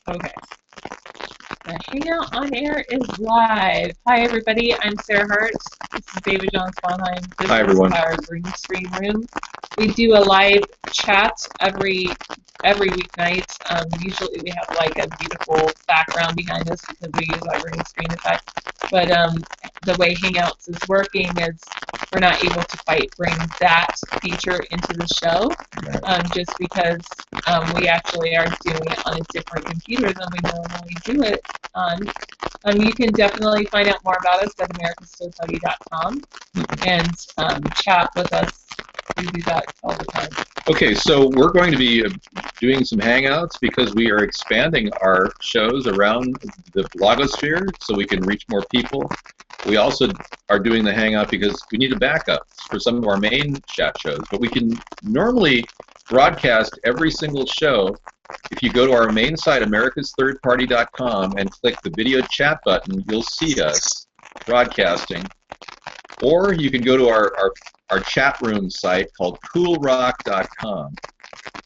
Okay. The Hangout on Air is live. Hi, everybody. I'm Sarah Hart. This is David John Sponheim. This Hi, is everyone. our green screen room. We do a live chat every weeknight. Usually we have like a beautiful background behind us because we use our green screen effect. But the way Hangouts is working is we're not able to bring that feature into the show just because we actually are doing it on a different computer than we normally do it on. You can definitely find out more about us at americasstowparty.com and chat with us. We do that all the time. Okay, so we're going to be doing some Hangouts because we are expanding our shows around the blogosphere so we can reach more people. We also are doing the Hangout because we need a backup for some of our main chat shows, but we can normally broadcast every single show. If you go to our main site, americasthirdparty.com, and click the video chat button, you'll see us broadcasting. Or you can go to our chat room site called coolrock.com,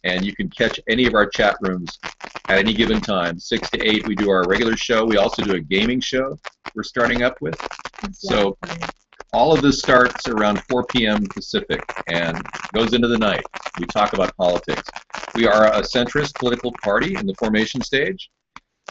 and you can catch any of our chat rooms at any given time. 6 to 8 we do our regular show. We also do a gaming show we're starting up with. So all of this starts around 4 p.m. Pacific and goes into the night. We talk about politics. We are a centrist political party in the formation stage.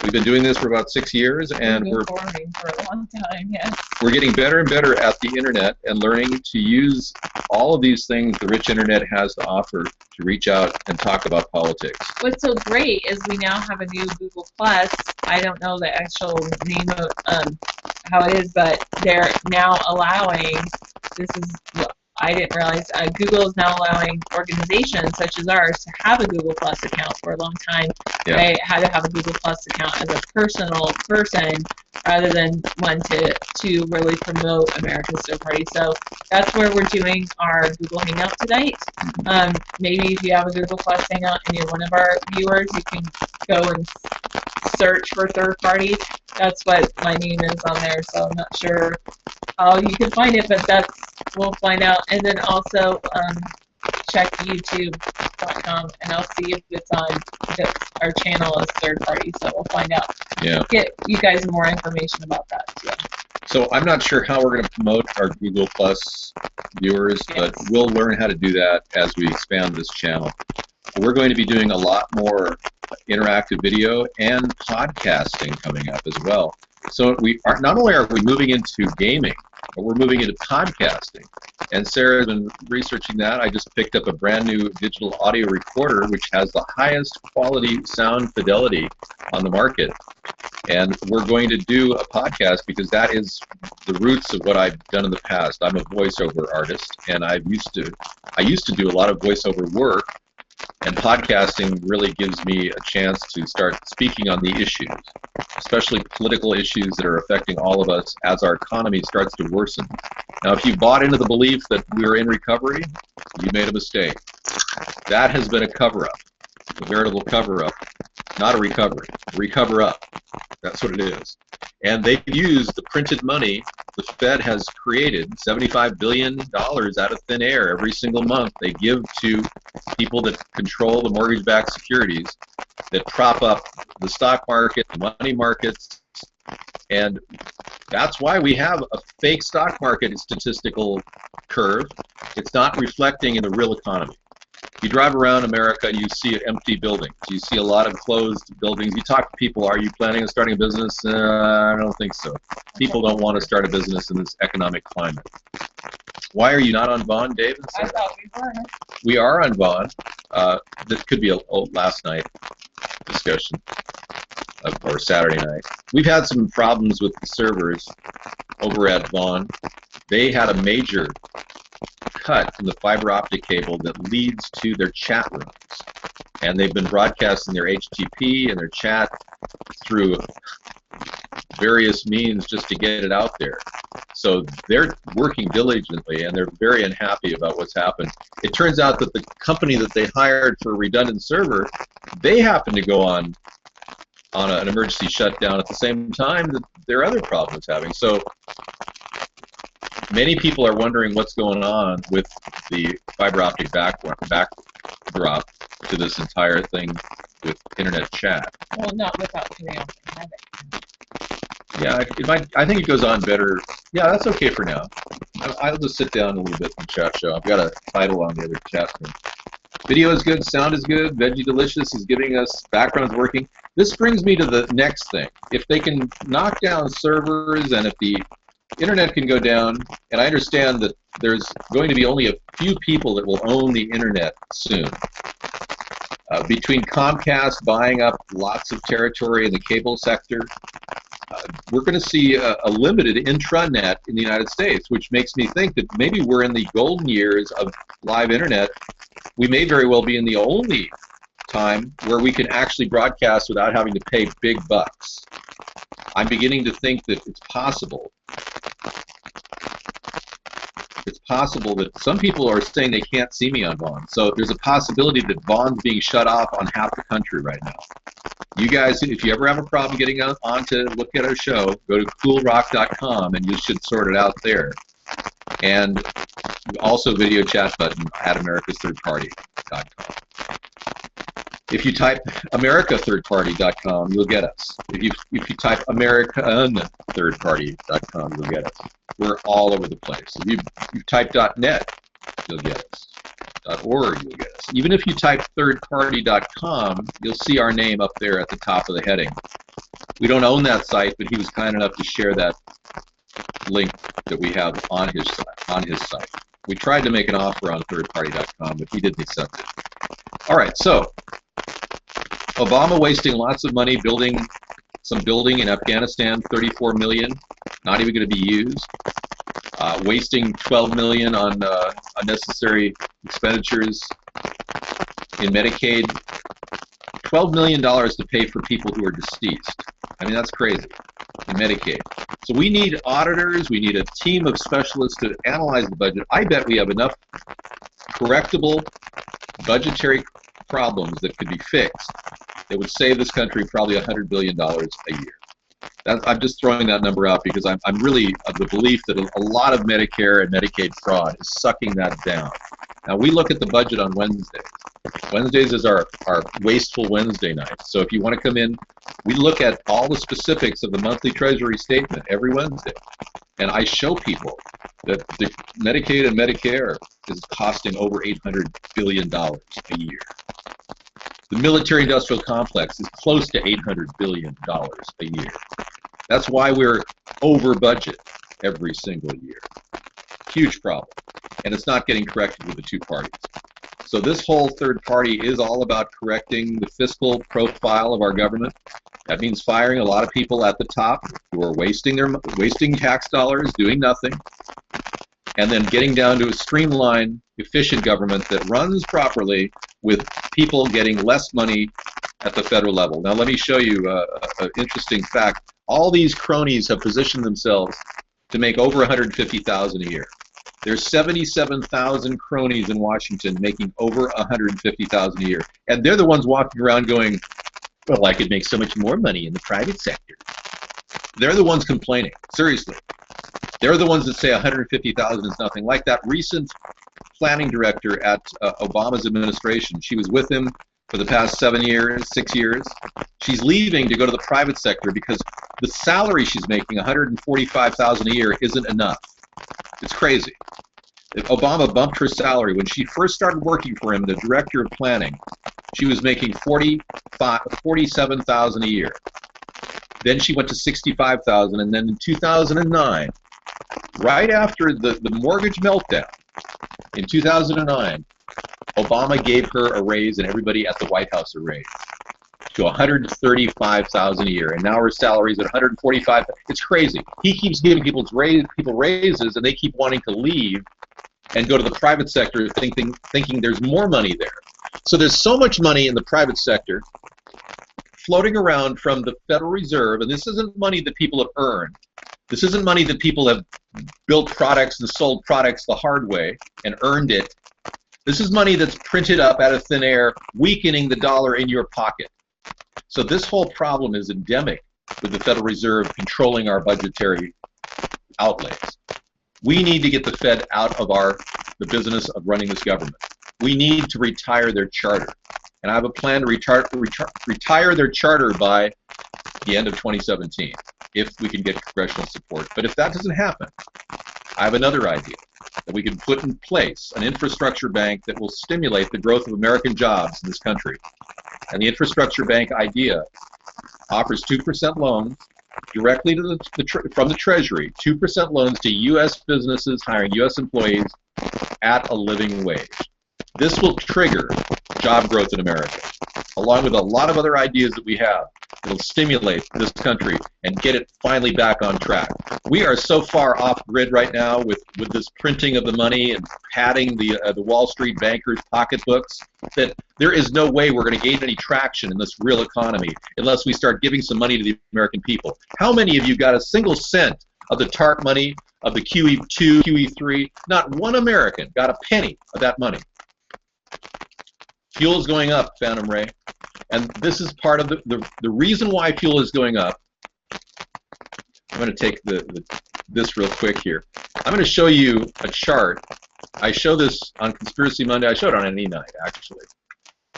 We've been doing this for about 6 years, and We've been forming for a long time, yes. We're getting better and better at the internet and learning to use all of these things the rich internet has to offer to reach out and talk about politics. What's so great is we now have a new Google Plus. I don't know the actual name of how it is, but they're now allowing, this is, I didn't realize, Google is now allowing organizations such as ours to have a Google Plus account. For a long time. Yeah. I had to have a Google Plus account as a personal person rather than one to really promote America's Stow Party. So that's where we're doing our Google Hangout tonight. Maybe if you have a Google Plus Hangout and you're one of our viewers, you can go and search for third parties. That's what my name is on there, so I'm not sure how you can find it, but we'll find out. And then also check youtube.com and I'll see if it's on our channel as third party, so we'll find out. Yeah. Get you guys more information about that too. So I'm not sure how we're going to promote our Google Plus viewers, but we'll learn how to do that as we expand this channel. We're going to be doing a lot more interactive video and podcasting coming up as well. So not only are we moving into gaming, but we're moving into podcasting. And Sarah's been researching that. I just picked up a brand new digital audio recorder which has the highest quality sound fidelity on the market. And we're going to do a podcast because that is the roots of what I've done in the past. I'm a voiceover artist, and I used to do a lot of voiceover work. And podcasting really gives me a chance to start speaking on the issues, especially political issues that are affecting all of us as our economy starts to worsen. Now, if you bought into the belief that we're in recovery, you made a mistake. That has been a cover-up, a veritable cover-up, not a recovery, recover-up. That's what it is. And they've used the printed money the Fed has created, $75 billion out of thin air every single month. They give to people that control the mortgage-backed securities that prop up the stock market, the money markets, and that's why we have a fake stock market statistical curve. It's not reflecting in the real economy. You drive around America and you see empty buildings. You see a lot of closed buildings. You talk to people, are you planning on starting a business? I don't think so. People don't want to start a business in this economic climate. Why are you not on Vaughn, Dave? I thought we were. We are on Vaughn. This could be a last night discussion or Saturday night. We've had some problems with the servers over at Vaughn. They had a major cut in the fiber optic cable that leads to their chat rooms, and they've been broadcasting their HTTP and their chat through various means just to get it out there. So they're working diligently, and they're very unhappy about what's happened. It turns out that the company that they hired for a redundant server, they happen to go on an emergency shutdown at the same time that their other problem is having. So many people are wondering what's going on with the fiber optic backdrop. to this entire thing with internet chat. Well, not without getting off the headache. Yeah, I think it goes on better. Yeah, that's okay for now. I'll just sit down a little bit in the chat show. I've got a title on the other chat room. Video is good, sound is good, Veggie Delicious is giving us, background's working. This brings me to the next thing. If they can knock down servers and if the internet can go down, and I understand that there's going to be only a few people that will own the internet soon. Between Comcast buying up lots of territory in the cable sector, we're going to see a limited intranet in the United States, which makes me think that maybe we're in the golden years of live internet. We may very well be in the only time where we can actually broadcast without having to pay big bucks. I'm beginning to think that it's possible. It's possible that some people are saying they can't see me on Vaughn. So there's a possibility that Vaughn's being shut off on half the country right now. You guys, if you ever have a problem getting on to look at our show, go to coolrock.com and you should sort it out there. And also video chat button at americasthirdparty.com. If you type americathirdparty.com, you'll get us. If you type americanthirdparty.com, you'll get us. We're all over the place. If you type .net, you'll get us. .org, you'll get us. Even if you type thirdparty.com, you'll see our name up there at the top of the heading. We don't own that site, but he was kind enough to share that link that we have on his site. We tried to make an offer on thirdparty.com, but he didn't accept it. All right, so Obama wasting lots of money building some building in Afghanistan, 34 million, not even going to be used. Wasting 12 million on unnecessary expenditures in Medicaid. $12 million to pay for people who are deceased. I mean, that's crazy in Medicaid. So we need auditors, we need a team of specialists to analyze the budget. I bet we have enough correctable budgetary problems that could be fixed that would save this country probably $100 billion a year. I'm just throwing that number out because I'm really of the belief that a lot of Medicare and Medicaid fraud is sucking that down. Now, we look at the budget on Wednesdays. Wednesdays is our wasteful Wednesday night. So if you want to come in, we look at all the specifics of the monthly Treasury statement every Wednesday. And I show people that the Medicaid and Medicare is costing over $800 billion a year. The military-industrial complex is close to $800 billion a year. That's why we're over budget every single year. Huge problem. And it's not getting corrected with the two parties. So this whole third party is all about correcting the fiscal profile of our government. That means firing a lot of people at the top who are wasting tax dollars, doing nothing, and then getting down to a streamlined, efficient government that runs properly with people getting less money at the federal level. Now let me show you an interesting fact. All these cronies have positioned themselves to make over $150,000 a year. There's 77,000 cronies in Washington making over $150,000 a year. And they're the ones walking around going, well, I could make so much more money in the private sector. They're the ones complaining, seriously. They're the ones that say $150,000 is nothing. Like that recent planning director at Obama's administration. She was with him for the past 6 years. She's leaving to go to the private sector because the salary she's making, $145,000 a year, isn't enough. It's crazy. If Obama bumped her salary when she first started working for him, the director of planning, she was making $47,000 a year. Then she went to $65,000, and then in 2009, right after the mortgage meltdown, in 2009, Obama gave her a raise and everybody at the White House a raise to $135,000 a year, and now her salary is at $145,000. It's crazy. He keeps giving people raises, and they keep wanting to leave and go to the private sector, thinking there's more money there. So there's so much money in the private sector floating around from the Federal Reserve, and this isn't money that people have earned. This isn't money that people have built products and sold products the hard way and earned it. This is money that's printed up out of thin air, weakening the dollar in your pocket. So this whole problem is endemic with the Federal Reserve controlling our budgetary outlays. We need to get the Fed out of the business of running this government. We need to retire their charter. and I have a plan to retire their charter by the end of 2017, if we can get congressional support. But if that doesn't happen, I have another idea, that we can put in place an infrastructure bank that will stimulate the growth of American jobs in this country. And the infrastructure bank idea offers 2% loans directly to from the Treasury, 2% loans to U.S. businesses hiring U.S. employees at a living wage. This will trigger job growth in America, along with a lot of other ideas that we have. It'll stimulate this country and get it finally back on track. We are so far off grid right now with this printing of the money and padding the Wall Street bankers' pocketbooks that there is no way we're going to gain any traction in this real economy unless we start giving some money to the American people. How many of you got a single cent of the TARP money, of the QE2, QE3? Not one American got a penny of that money. Fuel is going up, Phantom Ray. And this is part of the reason why fuel is going up. I'm going to take this real quick here. I'm going to show you a chart. I show this on Conspiracy Monday. I showed it on any night, actually.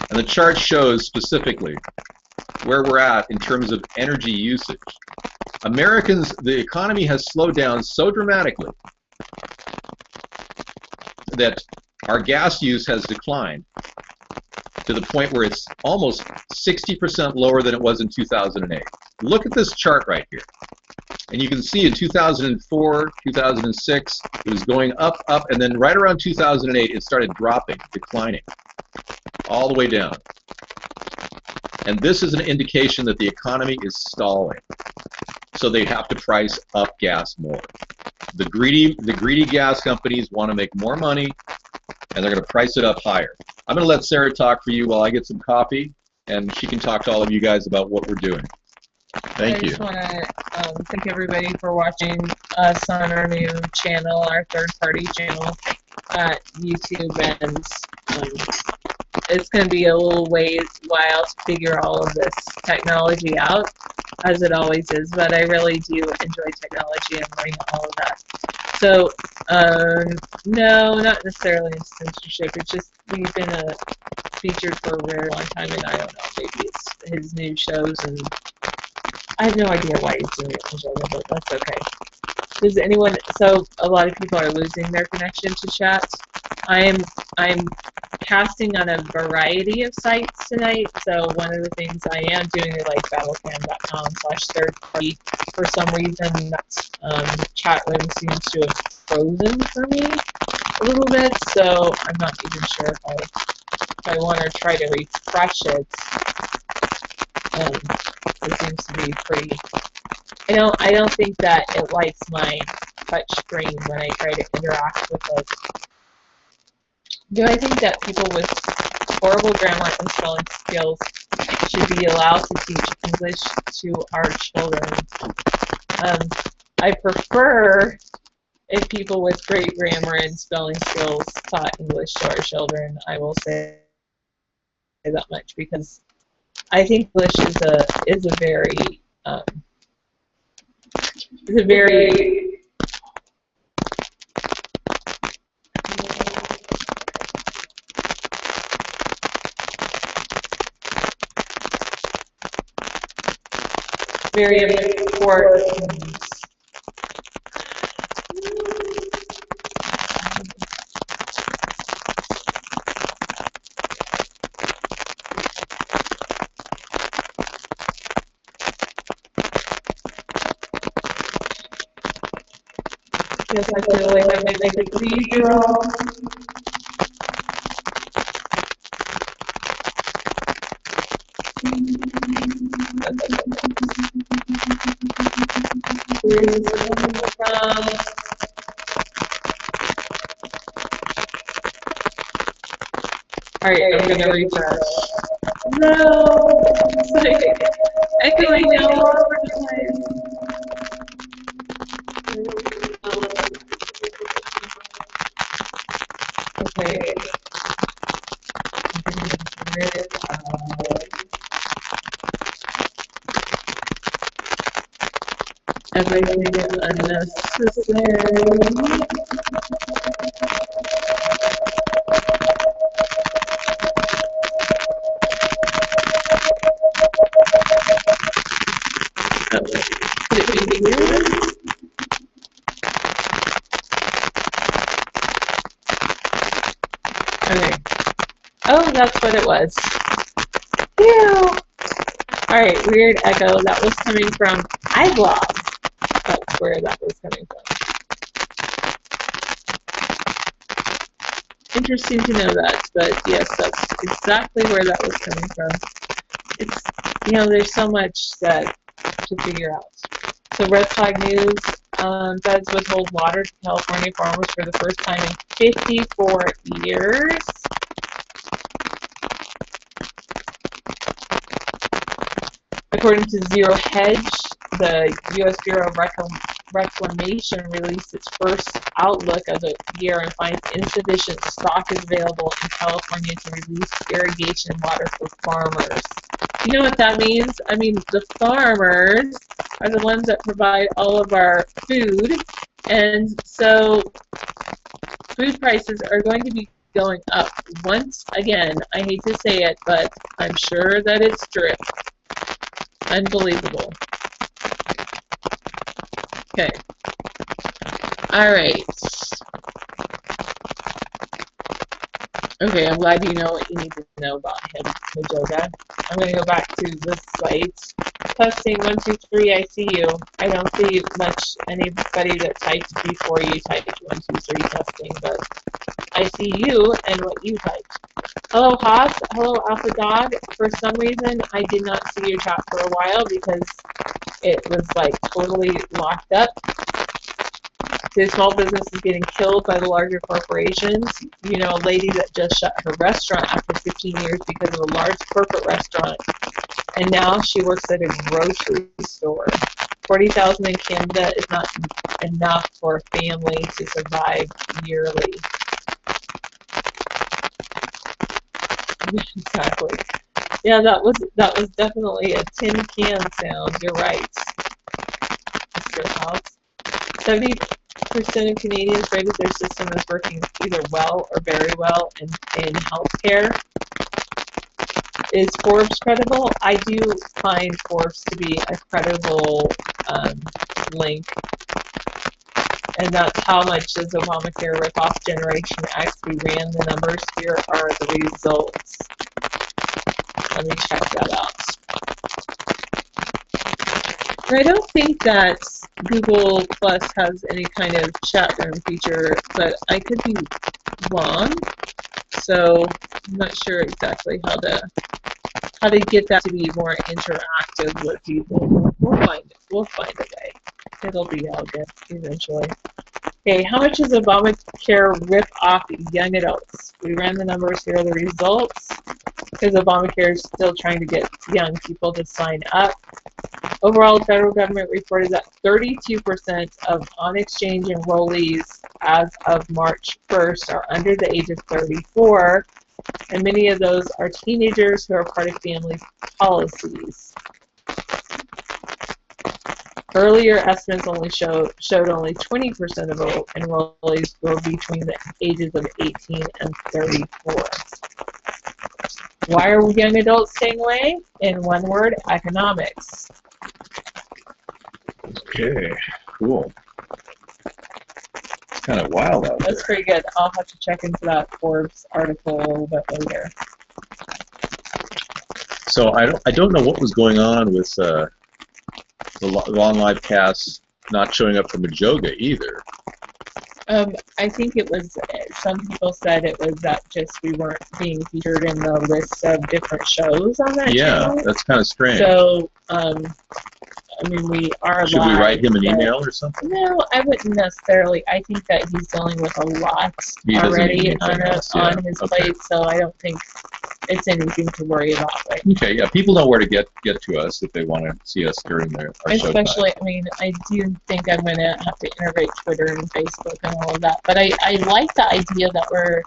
And the chart shows specifically where we're at in terms of energy usage. Americans, the economy has slowed down so dramatically that our gas use has declined to the point where it's almost 60% lower than it was in 2008. Look at this chart right here. And you can see in 2004, 2006, it was going up, and then right around 2008, it started dropping, declining, all the way down. And this is an indication that the economy is stalling. So they have to price up gas more. The greedy gas companies want to make more money, and they're going to price it up higher. I'm going to let Sarah talk for you while I get some coffee, and she can talk to all of you guys about what we're doing. Thank you. I just want to thank everybody for watching us on our new channel, our third-party channel at YouTube, and it's going to be a little while to figure all of this technology out, as it always is, but I really do enjoy technology and learning all of that. So, no, not necessarily in censorship. It's just we've been featured for a very long time, and I don't know, maybe it's his new shows, and I have no idea why he's doing it, but that's okay. Does anyone? So a lot of people are losing their connection to chat. I'm casting on a variety of sites tonight. So one of the things I am doing is like battlecam.com/third-party. For some reason, that chat room seems to have frozen for me a little bit. So I'm not even sure if I want to try to refresh it. It seems to be pretty. I don't think that it likes my touch screen when I try to interact with it. Do I think that people with horrible grammar and spelling skills should be allowed to teach English to our children? I prefer if people with great grammar and spelling skills taught English to our children. I will say that much, because I think English is a very very important. Yes, I feel like I make it zero. Alright, I'm gonna refresh. No! It's like echoing all over the place. Okay. Everything is unnecessary. Could it be here? Okay. Oh, that's what it was. Phew. Alright, weird echo. That was coming from iBlog. That's where that was coming from. Interesting to know that, but yes, that's exactly where that was coming from. It's, you know, there's so much that to figure out. So red flag news, feds withhold water to California farmers for the first time in 54 years. According to Zero Hedge, the U.S. Bureau of Reclamation released its first outlook of the year and finds insufficient stock is available in California to release irrigation water for farmers. You know what that means? I mean, the farmers are the ones that provide all of our food, and so food prices are going to be going up once again. I hate to say it, but I'm sure that it's true. Unbelievable. Okay. All right. Okay, I'm glad you know what you need to know about him, Majoga. I'm going to go back to the site. Testing 1, 2, 3. I see you. I don't see much anybody that typed before you typed 1, 2, 3 testing, but I see you and what you typed. Hello, Haas. Hello, Alpha Dog. For some reason, I did not see your chat for a while because it was like totally locked up. The small business is getting killed by the larger corporations. You know, a lady that just shut her restaurant after 15 years because of a large corporate restaurant, and now she works at a grocery store. $40,000 in Canada is not enough for a family to survive yearly. Exactly. Yeah, that was definitely a tin can sound. You're right, Mr. House. 70% of Canadians rated their system as working either well or very well in healthcare. Is Forbes credible? I do find Forbes to be a credible link. And that's how much does Obamacare rip off Generation X? We ran the numbers. Here are the results. Let me check that out. I don't think that Google Plus has any kind of chat room feature, but I could be wrong. So I'm not sure exactly how to get that to be more interactive with people. We'll find it. We'll find a way. It'll be all good eventually. Okay, how much does Obamacare rip off young adults? We ran the numbers. Here are the results. Because Obamacare is still trying to get young people to sign up. Overall, the federal government reported that 32% of on-exchange enrollees as of March 1st are under the age of 34, and many of those are teenagers who are part of family policies. Earlier estimates only showed only 20% of enrollees were between the ages of 18 and 34. Why are young adults staying away? In one word, economics. Okay, cool. It's kind of wild out there. That's pretty good. I'll have to check into that Forbes article a little bit later. So I don't know what was going on with the long live cast not showing up for Majoga either. I think it was, some people said it was that just we weren't being featured in the list of different shows on that channel. Yeah, that's kind of strange. So, I mean, we are Should we write him an email or something? No, I wouldn't necessarily. I think that he's dealing with a lot already on his plate, so I don't think it's anything to worry about. Right? Okay, yeah, people know where to get to us if they want to see us during our show. Especially, I mean, I do think I'm going to have to integrate Twitter and Facebook and all of that, but I like the idea that we're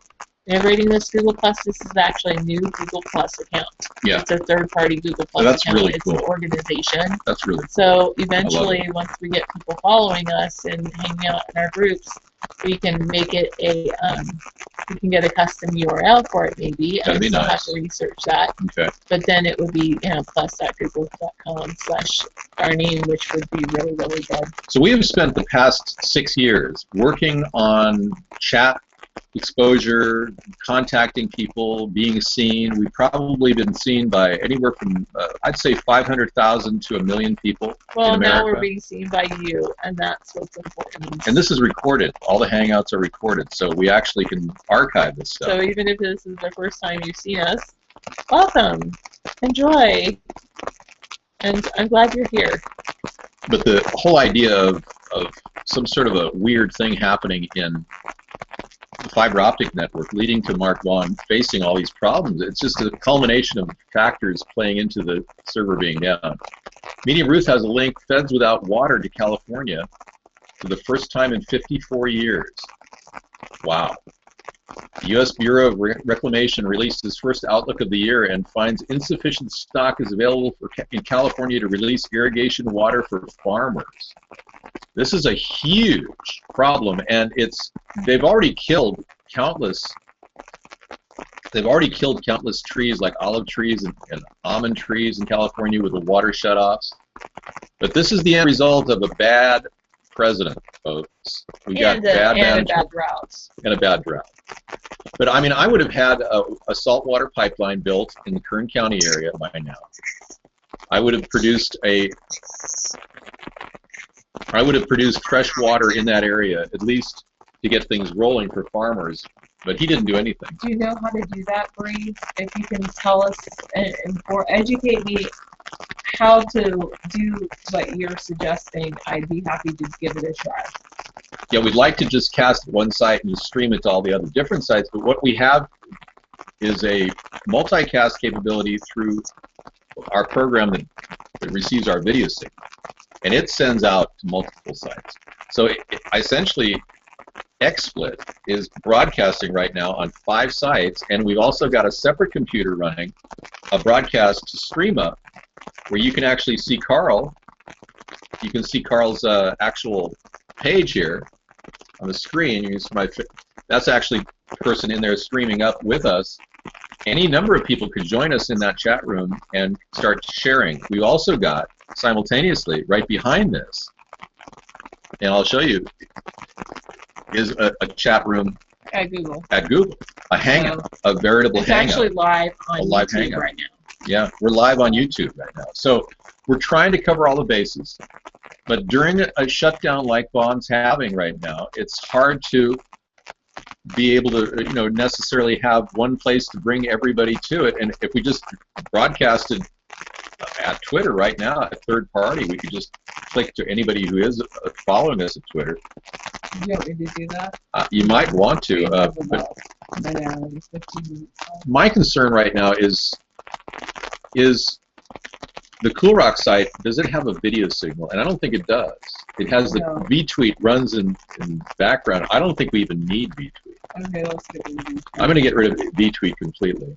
integrating this Google Plus. This is actually a new Google Plus account. Yeah. It's a third-party Google Plus that's account. Really it's cool. An organization. That's really cool. So eventually, once we get people following us and hanging out in our groups, We can make it a, we can get a custom URL for it maybe. That'd be I still have nice. to research that. Okay. But then it would be, plus.google.com/our name, which would be really, really good. So we have spent the past 6 years working on chat exposure, contacting people, being seen. We've probably been seen by anywhere from, I'd say 500,000 to 1 million people in Well, America. now we're being seen by you, and that's what's important. And this is recorded. All the Hangouts are recorded, so we actually can archive this stuff. So even if this is the first time you've seen us, welcome, enjoy, and I'm glad you're here. But the whole idea of some sort of a weird thing happening in the fiber optic network leading to Mark Vaughn facing all these problems, it's just a culmination of factors playing into the server being down. Medium Ruth has a link, Feds Without Water to California for the first time in 54 years. Wow. The U.S. Bureau of Reclamation released its first outlook of the year and finds insufficient stock is available in California to release irrigation water for farmers. This is a huge problem, and they've already killed countless trees like olive trees and almond trees in California with the water shutoffs. But this is the end result of a bad president, folks. We got bad management and bad droughts. And a bad drought. But I mean, I would have had a saltwater pipeline built in the Kern County area by now. I would have produced fresh water in that area, at least to get things rolling for farmers. But he didn't do anything. Do you know how to do that, Bree? If you can tell us or educate me how to do what you're suggesting, I'd be happy to give it a try. Yeah, we'd like to just cast one site and just stream it to all the other different sites, but what we have is a multicast capability through our program that receives our video signal, and it sends out to multiple sites. So essentially, XSplit is broadcasting right now on 5 sites, and we've also got a separate computer running a broadcast to stream up, where you can actually see Carl. You can see Carl's actual page here on the screen. You can see that's actually the person in there streaming up with us. Any number of people could join us in that chat room and start sharing. We've also got, simultaneously, right behind this, and I'll show you, is a chat room at Google. A hangout, a veritable hangout. It's actually live on live YouTube hangout right now. Yeah, we're live on YouTube right now. So we're trying to cover all the bases. But during a shutdown like Vaughn's having right now, it's hard to be able to, necessarily have one place to bring everybody to it. And if we just broadcasted at Twitter right now, a third party, we could just click to anybody who is following us at Twitter. You want me to do that? You might want to. But my concern right now is the Cool Rock site, does it have a video signal? And I don't think it does. It has the V-tweet runs in background. I don't think we even need V-tweet. Okay, let's get rid of V-tweet. I'm going to get rid of V-tweet completely.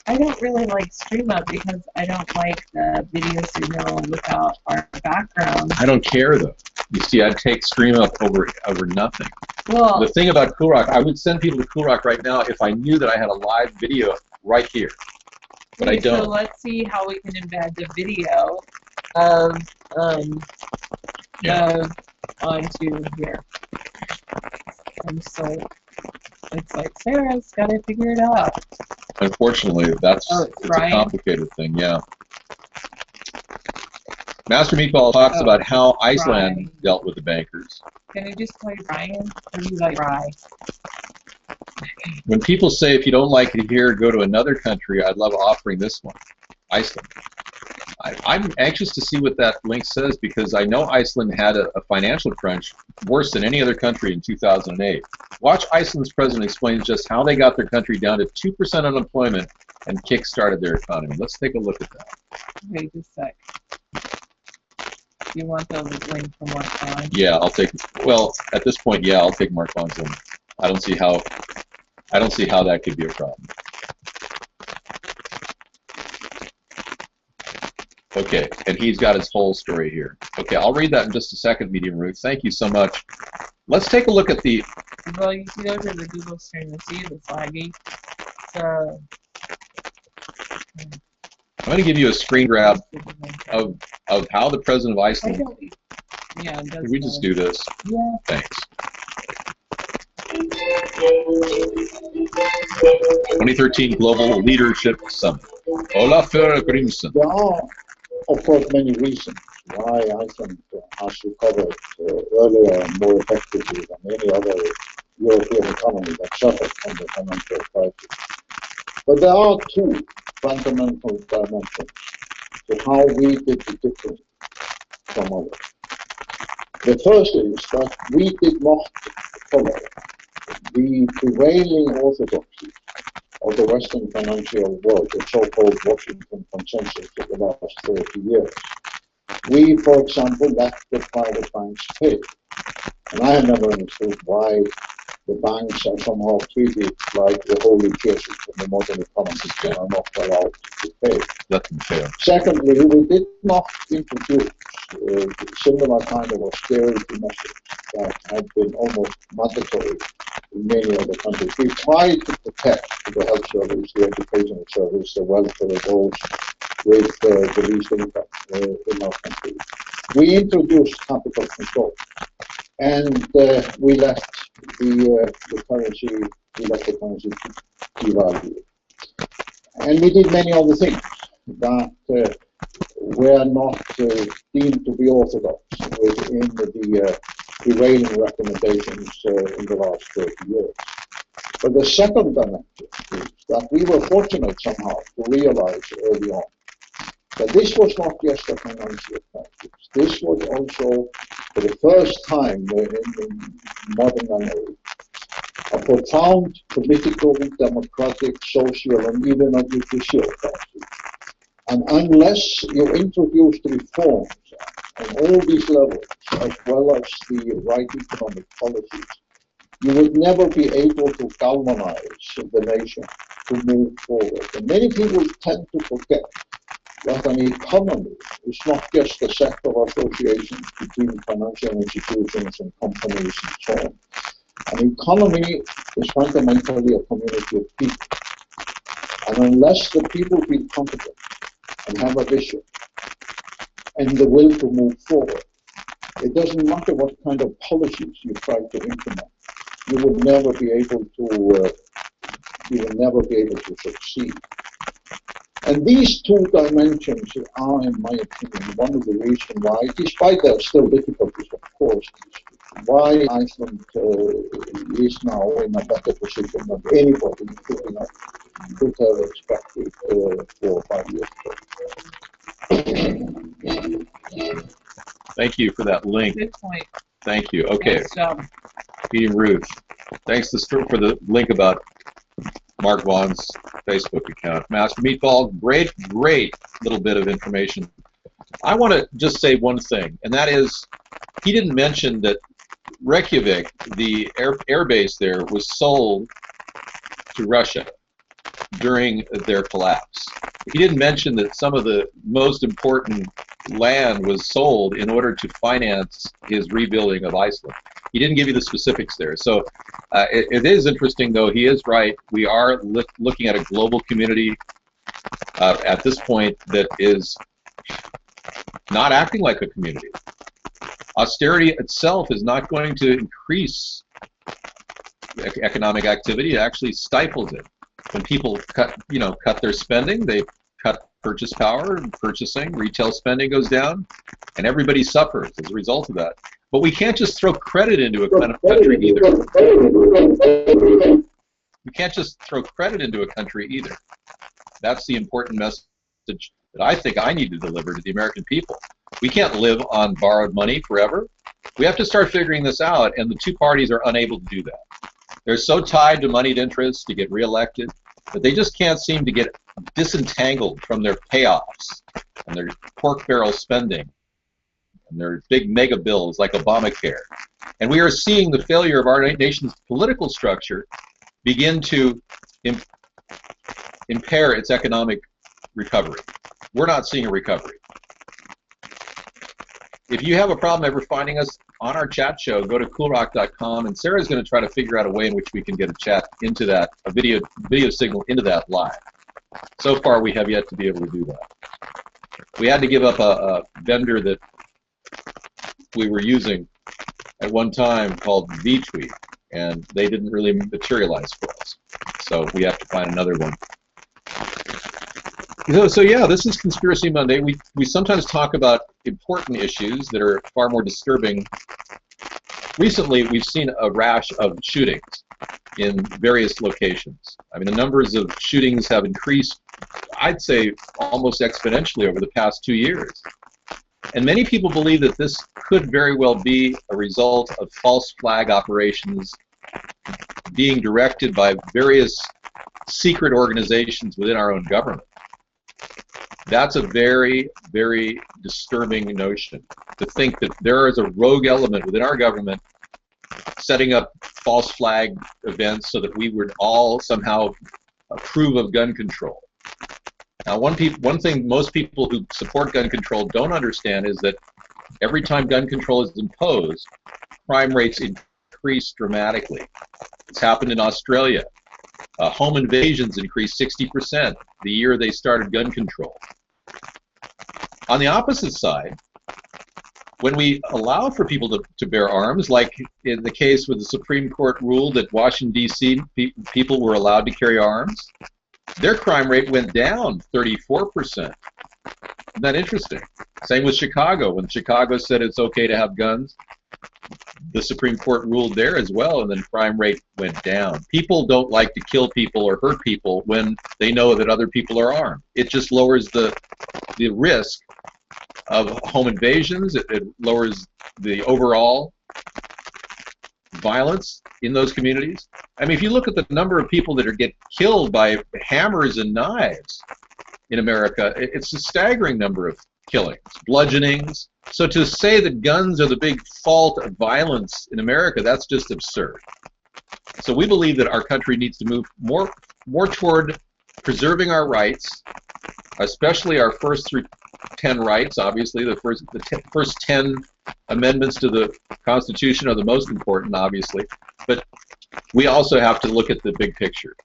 I don't really like StreamUp because I don't like the video signal without our background. I don't care though. You see, I'd take StreamUp over nothing. Well, the thing about Cool Rock, I would send people to Cool Rock right now if I knew that I had a live video right here. But I don't. So let's see how we can embed the video of onto here. And so it's like Sarah's got to figure it out. Unfortunately, it's a complicated thing, yeah. Master Meatball talks about how Iceland dealt with the bankers. Can I just play Brian? Or you like Rye? When people say if you don't like it here, go to another country, I'd love offering this one, Iceland. I'm anxious to see what that link says because I know Iceland had a financial crunch worse than any other country in 2008. Watch Iceland's president explain just how they got their country down to 2% unemployment and kick-started their economy. Let's take a look at that. Wait just a sec. You want the link from Mark Vaughn? Yeah, I'll take. Well, at this point, yeah, I'll take Mark Vaughn's link. I don't see how that could be a problem. Okay, and he's got his whole story here. Okay, I'll read that in just a second, Medium Ruth. Thank you so much Let's take a look at the. Well, you can go to the Google stream and see the flaggy. So, I'm going to give you a screen grab of how the president of Iceland. Yeah, it does. Can we just do this? Yeah. Thanks. 2013 Global Leadership Summit. Olaf Grimson. There are, of course, many reasons why Iceland has recovered earlier and more effectively than any other European economy that suffered from the financial crisis. But there are two fundamental dimensions to how we did the difference from others. The first is that we did not follow the prevailing orthodoxy of the Western financial world, the so-called Washington consensus of the last 30 years. We, for example, let the private banks pay. And I have never understood why the banks are somehow treated like the holy Jesus in the modern economy and are not allowed to pay. Let them pay. Secondly, we did not introduce similar kind of austerity measures that have been almost mandatory in many other countries. We tried to protect the health service, the educational service, the welfare of those with the least income in our country. We introduced capital control, and we left the currency devalue. And we did many other things that were not deemed to be orthodox within the prevailing recommendations in the last 30 years. But the second dimension is that we were fortunate somehow to realize early on that this was not just a financial crisis. This was also, for the first time in modern memory, a profound political, democratic, social, and even a judicial crisis. And unless you introduced reforms on all these levels, as well as the right economic policies, you would never be able to galvanize the nation to move forward. And many people tend to forget that an economy is not just a set of associations between financial institutions and companies and so on. An economy is fundamentally a community of people. And unless the people feel confident and have a vision and the will to move forward, it doesn't matter what kind of policies you try to implement. You will never be able to succeed. And these two dimensions are, in my opinion, one of the reasons why, despite there are still difficulties, of course, why Iceland is now in a better position than anybody, including us, could have expected 4 or 5 years ago. Thank you for that link. Good point. Thank you. Okay. Nice job. Peter Ruth. Thanks for the link about Mark Vaughn's Facebook account. Master Meatball, great little bit of information. I want to just say one thing, and that is, he didn't mention that Reykjavik, the air base there, was sold to Russia during their collapse. He didn't mention that some of the most important land was sold in order to finance his rebuilding of Iceland. He didn't give you the specifics there. So it is interesting, though. He is right. We are looking at a global community at this point that is not acting like a community. Austerity itself is not going to increase economic activity. It actually stifles it. When people cut their spending, they cut purchase power and purchasing. Retail spending goes down, and everybody suffers as a result of that. But we can't just throw credit into a country either. We can't just throw credit into a country either. That's the important message that I think I need to deliver to the American people. We can't live on borrowed money forever. We have to start figuring this out, and the two parties are unable to do that. They're so tied to moneyed interests to get reelected that they just can't seem to get disentangled from their payoffs and their pork barrel spending and their big mega bills like Obamacare. And we are seeing the failure of our nation's political structure begin to impair its economic recovery. We're not seeing a recovery. if you have a problem ever finding us on our chat show, go to coolrock.com, and Sarah's going to try to figure out a way in which we can get a chat into that, a video signal into that live. So far, we have yet to be able to do that. We had to give up a vendor that we were using at one time called VTweet, and they didn't really materialize for us. So we have to find another one. So yeah, this is Conspiracy Monday. We sometimes talk about important issues that are far more disturbing. Recently, we've seen a rash of shootings in various locations. I mean, the numbers of shootings have increased, I'd say, almost exponentially over the past 2 years. And many people believe that this could very well be a result of false flag operations being directed by various secret organizations within our own government. That's a very, very disturbing notion, to think that there is a rogue element within our government setting up false flag events so that we would all somehow approve of gun control. Now, one thing most people who support gun control don't understand is that every time gun control is imposed, crime rates increase dramatically. It's happened in Australia. Home invasions increased 60% the year they started gun control. On the opposite side, when we allow for people to bear arms, like in the case with the Supreme Court ruled that Washington, D.C. people were allowed to carry arms, their crime rate went down 34%. Isn't that interesting? Same with Chicago. When Chicago said it's okay to have guns, the Supreme Court ruled there as well, and then crime rate went down. People don't like to kill people or hurt people when they know that other people are armed. It just lowers the risk of home invasions. It lowers the overall violence in those communities. I mean, if you look at the number of people that get killed by hammers and knives in America, it's a staggering number of killings, bludgeonings. So to say that guns are the big fault of violence in America, that's just absurd. So we believe that our country needs to move more toward preserving our rights, especially our first 10 rights. Obviously, the first 10 amendments to the Constitution are the most important, obviously, but we also have to look at the big picture.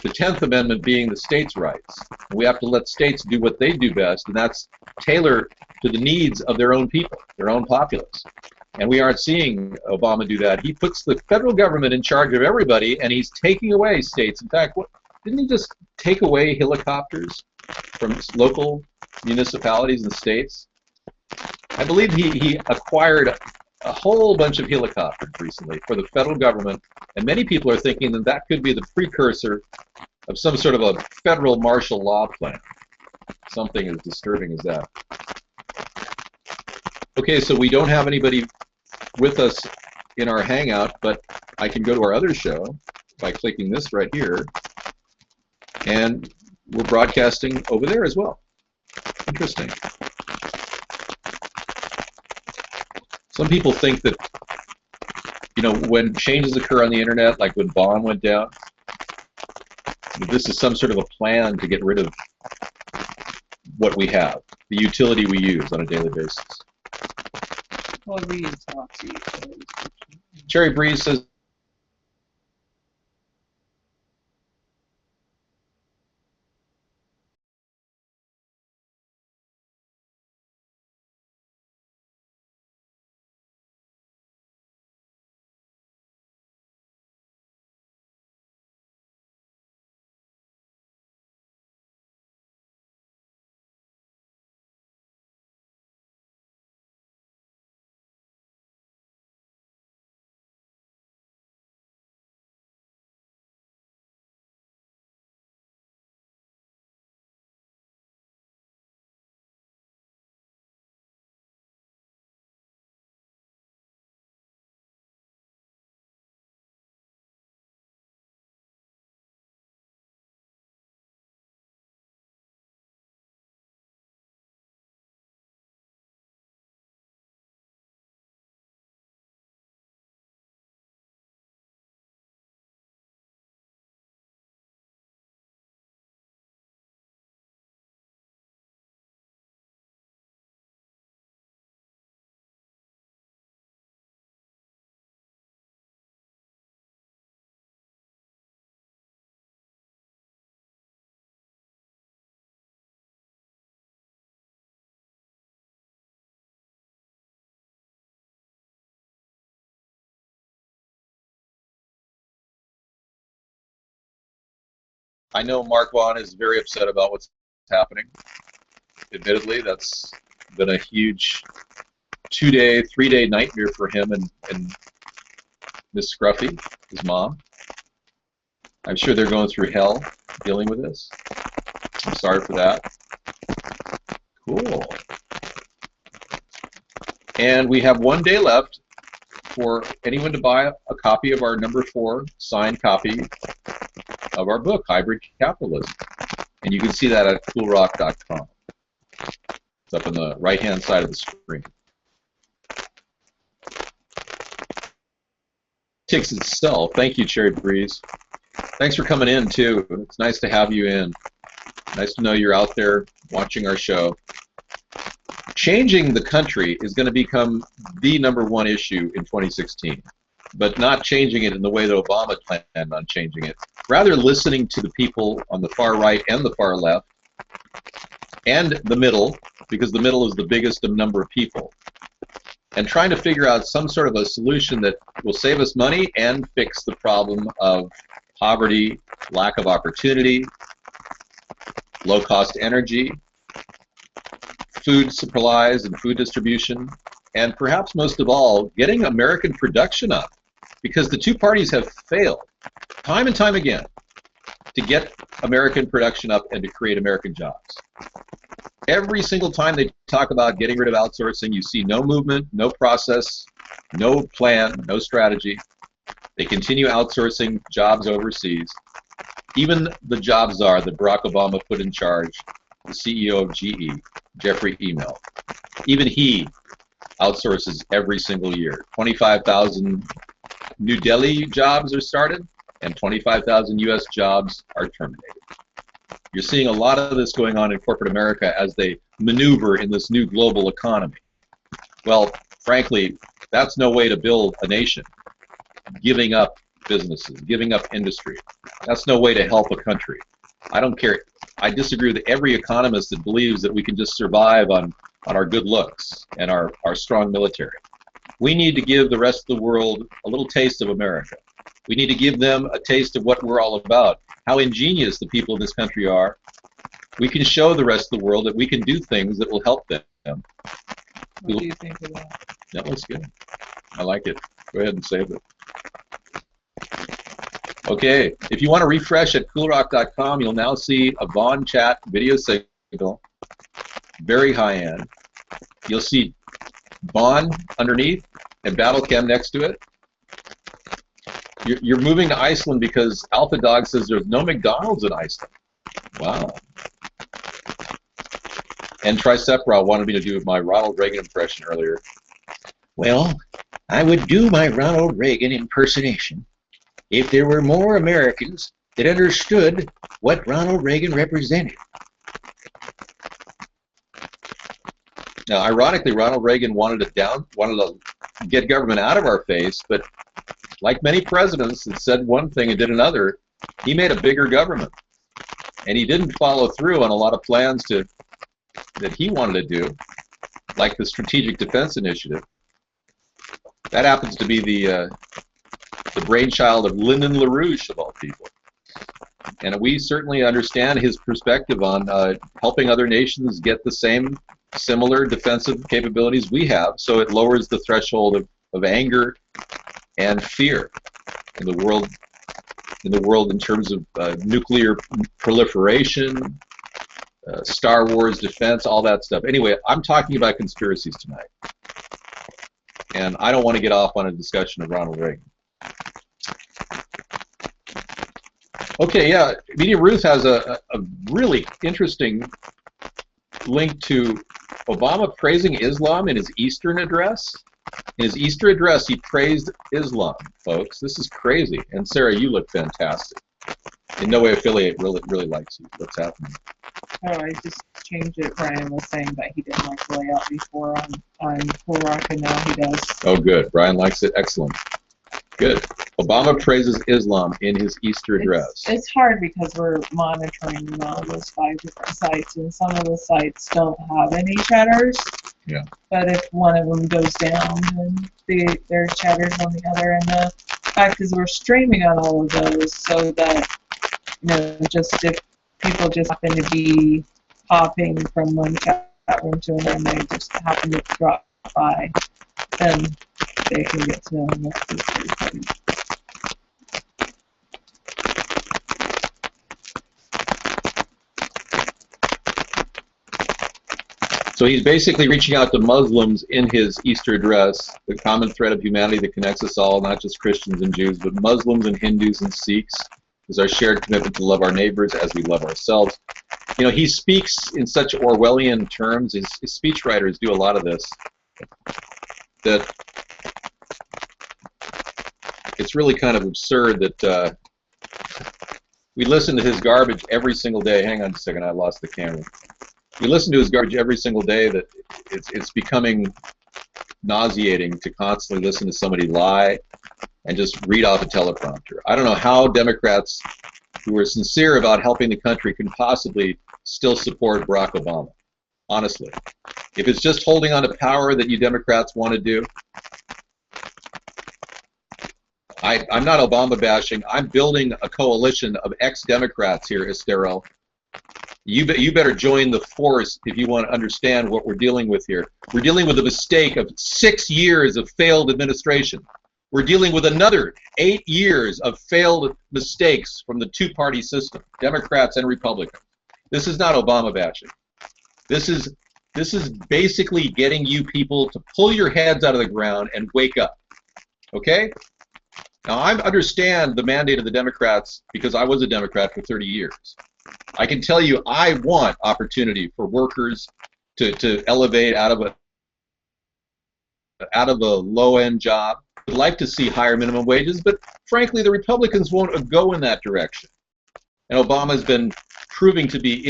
The 10th Amendment being the states' rights. We have to let states do what they do best, and that's tailor to the needs of their own people, their own populace. And we aren't seeing Obama do that. He puts the federal government in charge of everybody, and he's taking away states. In fact, didn't he just take away helicopters from local municipalities and states? I believe he acquired a whole bunch of helicopters recently for the federal government, and many people are thinking that that could be the precursor of some sort of a federal martial law plan. Something as disturbing as that. Okay, so we don't have anybody with us in our Hangout, but I can go to our other show by clicking this right here, and we're broadcasting over there as well. Interesting. Some people think that, you know, when changes occur on the internet, like when Bond went down, this is some sort of a plan to get rid of what we have, the utility we use on a daily basis. Well, we use lots of utilities. Cherry Breeze says, I know Mark Vaughn is very upset about what's happening. Admittedly, that's been a huge 2-day, 3-day nightmare for him and Miss Scruffy, his mom. I'm sure they're going through hell dealing with this. I'm sorry for that. Cool. And we have 1 day left for anyone to buy a copy of our #4 signed copy of our book, Hybrid Capitalism. And you can see that at coolrock.com. It's up on the right-hand side of the screen. Takes itself. Thank you, Cherry Breeze. Thanks for coming in, too. It's nice to have you in. Nice to know you're out there watching our show. Changing the country is going to become the #1 issue in 2016, but not changing it in the way that Obama planned on changing it. Rather, listening to the people on the far right and the far left, and the middle, because the middle is the biggest number of people, and trying to figure out some sort of a solution that will save us money and fix the problem of poverty, lack of opportunity, low-cost energy, food supplies and food distribution, and perhaps most of all, getting American production up, because the two parties have failed time and time again to get American production up and to create American jobs. Every single time they talk about getting rid of outsourcing, you see no movement, no process, no plan, no strategy. They continue outsourcing jobs overseas. Even the job czar that Barack Obama put in charge, the CEO of GE, Jeffrey Email, even he outsources every single year. 25,000 New Delhi jobs are started, and 25,000 U.S. jobs are terminated. You're seeing a lot of this going on in corporate America as they maneuver in this new global economy. Well, frankly, that's no way to build a nation. Giving up businesses, giving up industry. That's no way to help a country. I don't care. I disagree with every economist that believes that we can just survive on our good looks and our strong military. We need to give the rest of the world a little taste of America. We need to give them a taste of what we're all about, how ingenious the people in this country are. We can show the rest of the world that we can do things that will help them. What do you think of that? That looks good. I like it. Go ahead and save it. Okay, if you want to refresh at coolrock.com, you'll now see a Vaughn chat video signal, very high-end. You'll see Vaughn underneath and BattleChem next to it. You're moving to Iceland because Alpha Dog says there's no McDonald's in Iceland. Wow. And Tricepra wanted me to do my Ronald Reagan impression earlier. Well, I would do my Ronald Reagan impersonation if there were more Americans that understood what Ronald Reagan represented. Now, ironically, Ronald Reagan wanted to get government out of our face, but like many presidents that said one thing and did another, he made a bigger government, and he didn't follow through on a lot of plans that he wanted to do, like the Strategic Defense Initiative. That happens to be the brainchild of Lyndon LaRouche, of all people. And we certainly understand his perspective on helping other nations get the same similar defensive capabilities we have, so it lowers the threshold of anger and fear in the world in terms of nuclear proliferation, Star Wars defense, all that stuff. Anyway, I'm talking about conspiracies tonight. And I don't want to get off on a discussion of Ronald Reagan. Okay, yeah, Media Ruth has a really interesting link to Obama praising Islam in his Eastern address. In his Easter address, he praised Islam, folks. This is crazy. And Sarah, you look fantastic. In no way affiliate really likes you. What's happening? Oh, I just changed it. Brian was saying that he didn't like the layout before on Cool Rock, and now he does. Oh, good. Brian likes it. Excellent. Good. Obama praises Islam in his Easter address. It's hard because we're monitoring all those 5 different sites, and some of the sites don't have any chatters. Yeah. But if one of them goes down, then there's chatters on the other. And the fact is we're streaming on all of those so that just if people just happen to be hopping from one chat room to another and they just happen to drop by, then they can get to know most of the parties. So he's basically reaching out to Muslims in his Easter address, the common thread of humanity that connects us all, not just Christians and Jews, but Muslims and Hindus and Sikhs, is our shared commitment to love our neighbors as we love ourselves. He speaks in such Orwellian terms, his speechwriters do a lot of this, that it's really kind of absurd that we listen to his garbage every single day. Hang on a second, I lost the camera. We listen to his garbage every single day that it's becoming nauseating to constantly listen to somebody lie and just read off a teleprompter. I don't know how Democrats who are sincere about helping the country can possibly still support Barack Obama, honestly. If it's just holding on to power that you Democrats want to do, I'm not Obama bashing. I'm building a coalition of ex-Democrats here, Estero. You better join the force if you want to understand what we're dealing with here. We're dealing with a mistake of 6 years of failed administration. We're dealing with another 8 years of failed mistakes from the two-party system, Democrats and Republicans. This is not Obama bashing. This is basically getting you people to pull your heads out of the ground and wake up. Okay? Now, I understand the mandate of the Democrats because I was a Democrat for 30 years. I can tell you I want opportunity for workers to elevate out of a low-end job. I'd like to see higher minimum wages, but frankly, the Republicans won't go in that direction. And Obama's been proving to be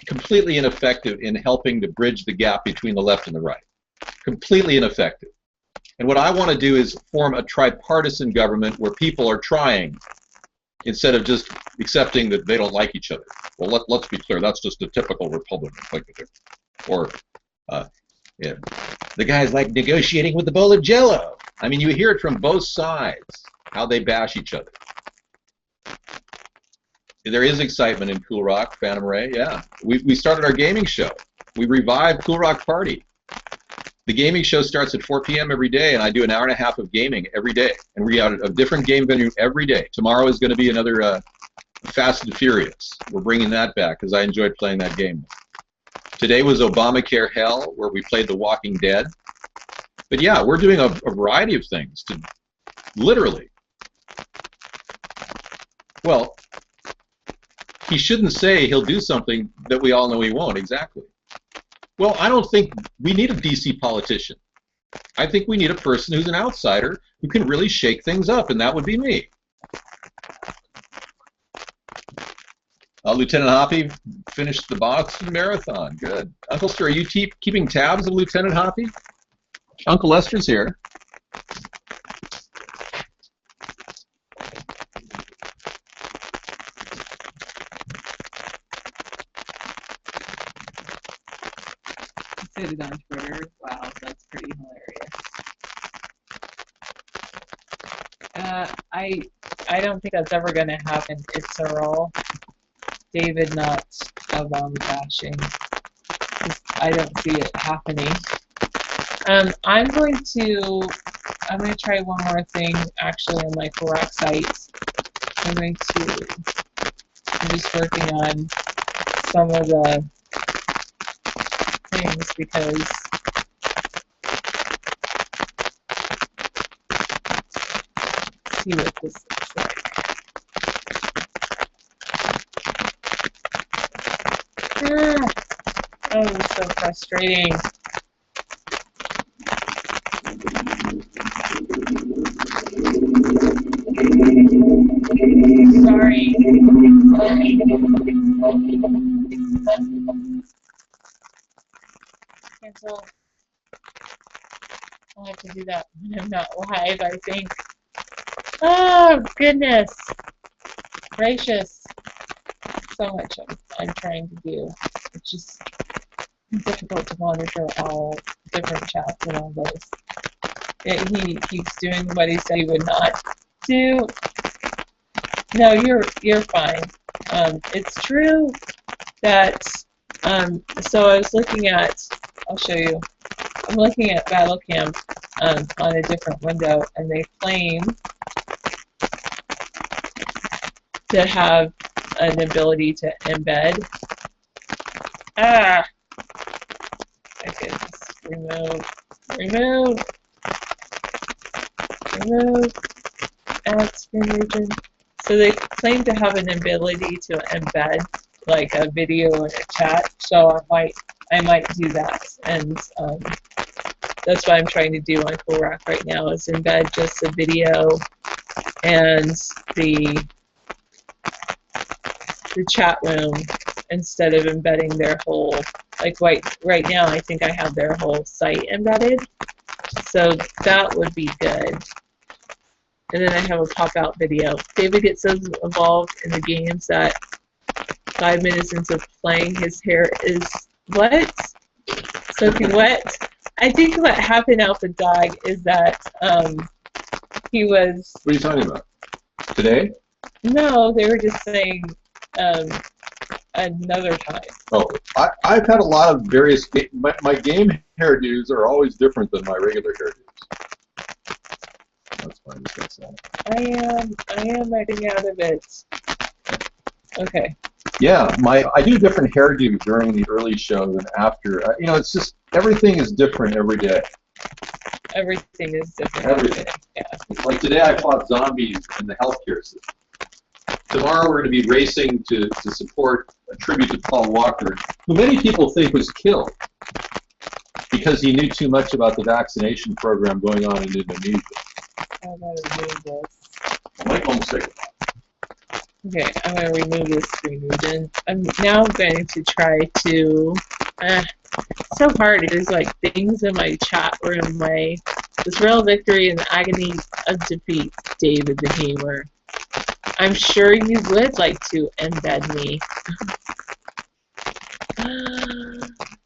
completely ineffective in helping to bridge the gap between the left and the right. Completely ineffective. And what I want to do is form a tripartisan government where people are trying instead of just accepting that they don't like each other. Well, let's be clear, that's just a typical Republican thing to do. Or, yeah, the guy's like negotiating with the bowl of Jell-O. I mean, you hear it from both sides, how they bash each other. There is excitement in Cool Rock, Phantom Ray, yeah. We started our gaming show. We revived Cool Rock Party. The gaming show starts at 4 p.m. every day, and I do an hour and a half of gaming every day. And we have a different game venue every day. Tomorrow is going to be another Fast and Furious. We're bringing that back because I enjoyed playing that game. Today was Obamacare Hell, where we played The Walking Dead. But yeah, we're doing a variety of things to literally. Well, he shouldn't say he'll do something that we all know he won't, exactly. Well, I don't think we need a DC politician. I think we need a person who's an outsider who can really shake things up, and that would be me. Lieutenant Hoppy finished the Boston Marathon. Good. Uncle Ster, are you keeping tabs of Lieutenant Hoppy? Uncle Lester's here. Put it on Twitter. Wow, that's pretty hilarious. I don't think that's ever going to happen. It's all David not Obama bashing. I don't see it happening. I'm going to try one more thing actually on my Korak site. I'm just working on some of the things because let's see what this looks like. Oh, it's so frustrating. Sorry. Cancel. I'll have to do that when I'm not live, I think. Oh, goodness. Gracious. So much I'm trying to do. It's just difficult to monitor all different chats and all those. He keeps doing what he said he would not do. No, you're fine. It's true that so I was looking at. I'll show you. I'm looking at BattleCam on a different window, and they claim to have an ability to embed. Ah, my goodness. Remove. Add screen region. So they claim to have an ability to embed like a video in a chat. So I might do that, and that's what I'm trying to do on Cool Rock right now is embed just the video and the chat room instead of embedding their whole, like right now I think I have their whole site embedded, so that would be good. And then I have a pop-out video. David gets so involved in the games that 5 minutes into playing his hair is what? Soaking wet? I think what happened out the dog is that he was... What are you talking about? Today? No, they were just saying another time. Oh, I've had a lot of various... My game hairdos are always different than my regular hairdos. That's fine. That's that. I am writing out of it. Okay. Yeah, I do different hairdo during the early show than after. You know, it's just everything is different every day. Everything is different. Everything. Yeah. Like today, I fought zombies in the healthcare system. Tomorrow, we're going to be racing to support a tribute to Paul Walker, who many people think was killed because he knew too much about the vaccination program going on in Indonesia. I'm going to remove this. Like almost like Okay, I'm going to remove this screen region. I'm now going to try to... it's so hard. There's like things in my chat room. This real victory in the agony of defeat, David the Gamer. I'm sure you would like to embed me.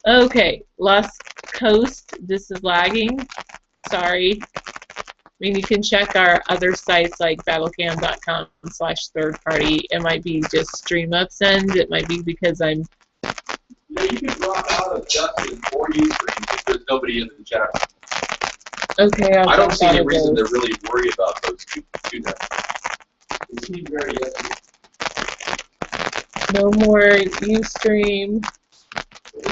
Okay, Lost Coast. This is lagging. Sorry. I mean, you can check our other sites like battlecam.com/third-party. It might be just stream upsend. It might be because I'm... Yeah, you can drop out of Justin or Ustream if there's nobody in the chat. Okay, I don't see any reason to really worry about those two now. They seem very empty. No more Ustream.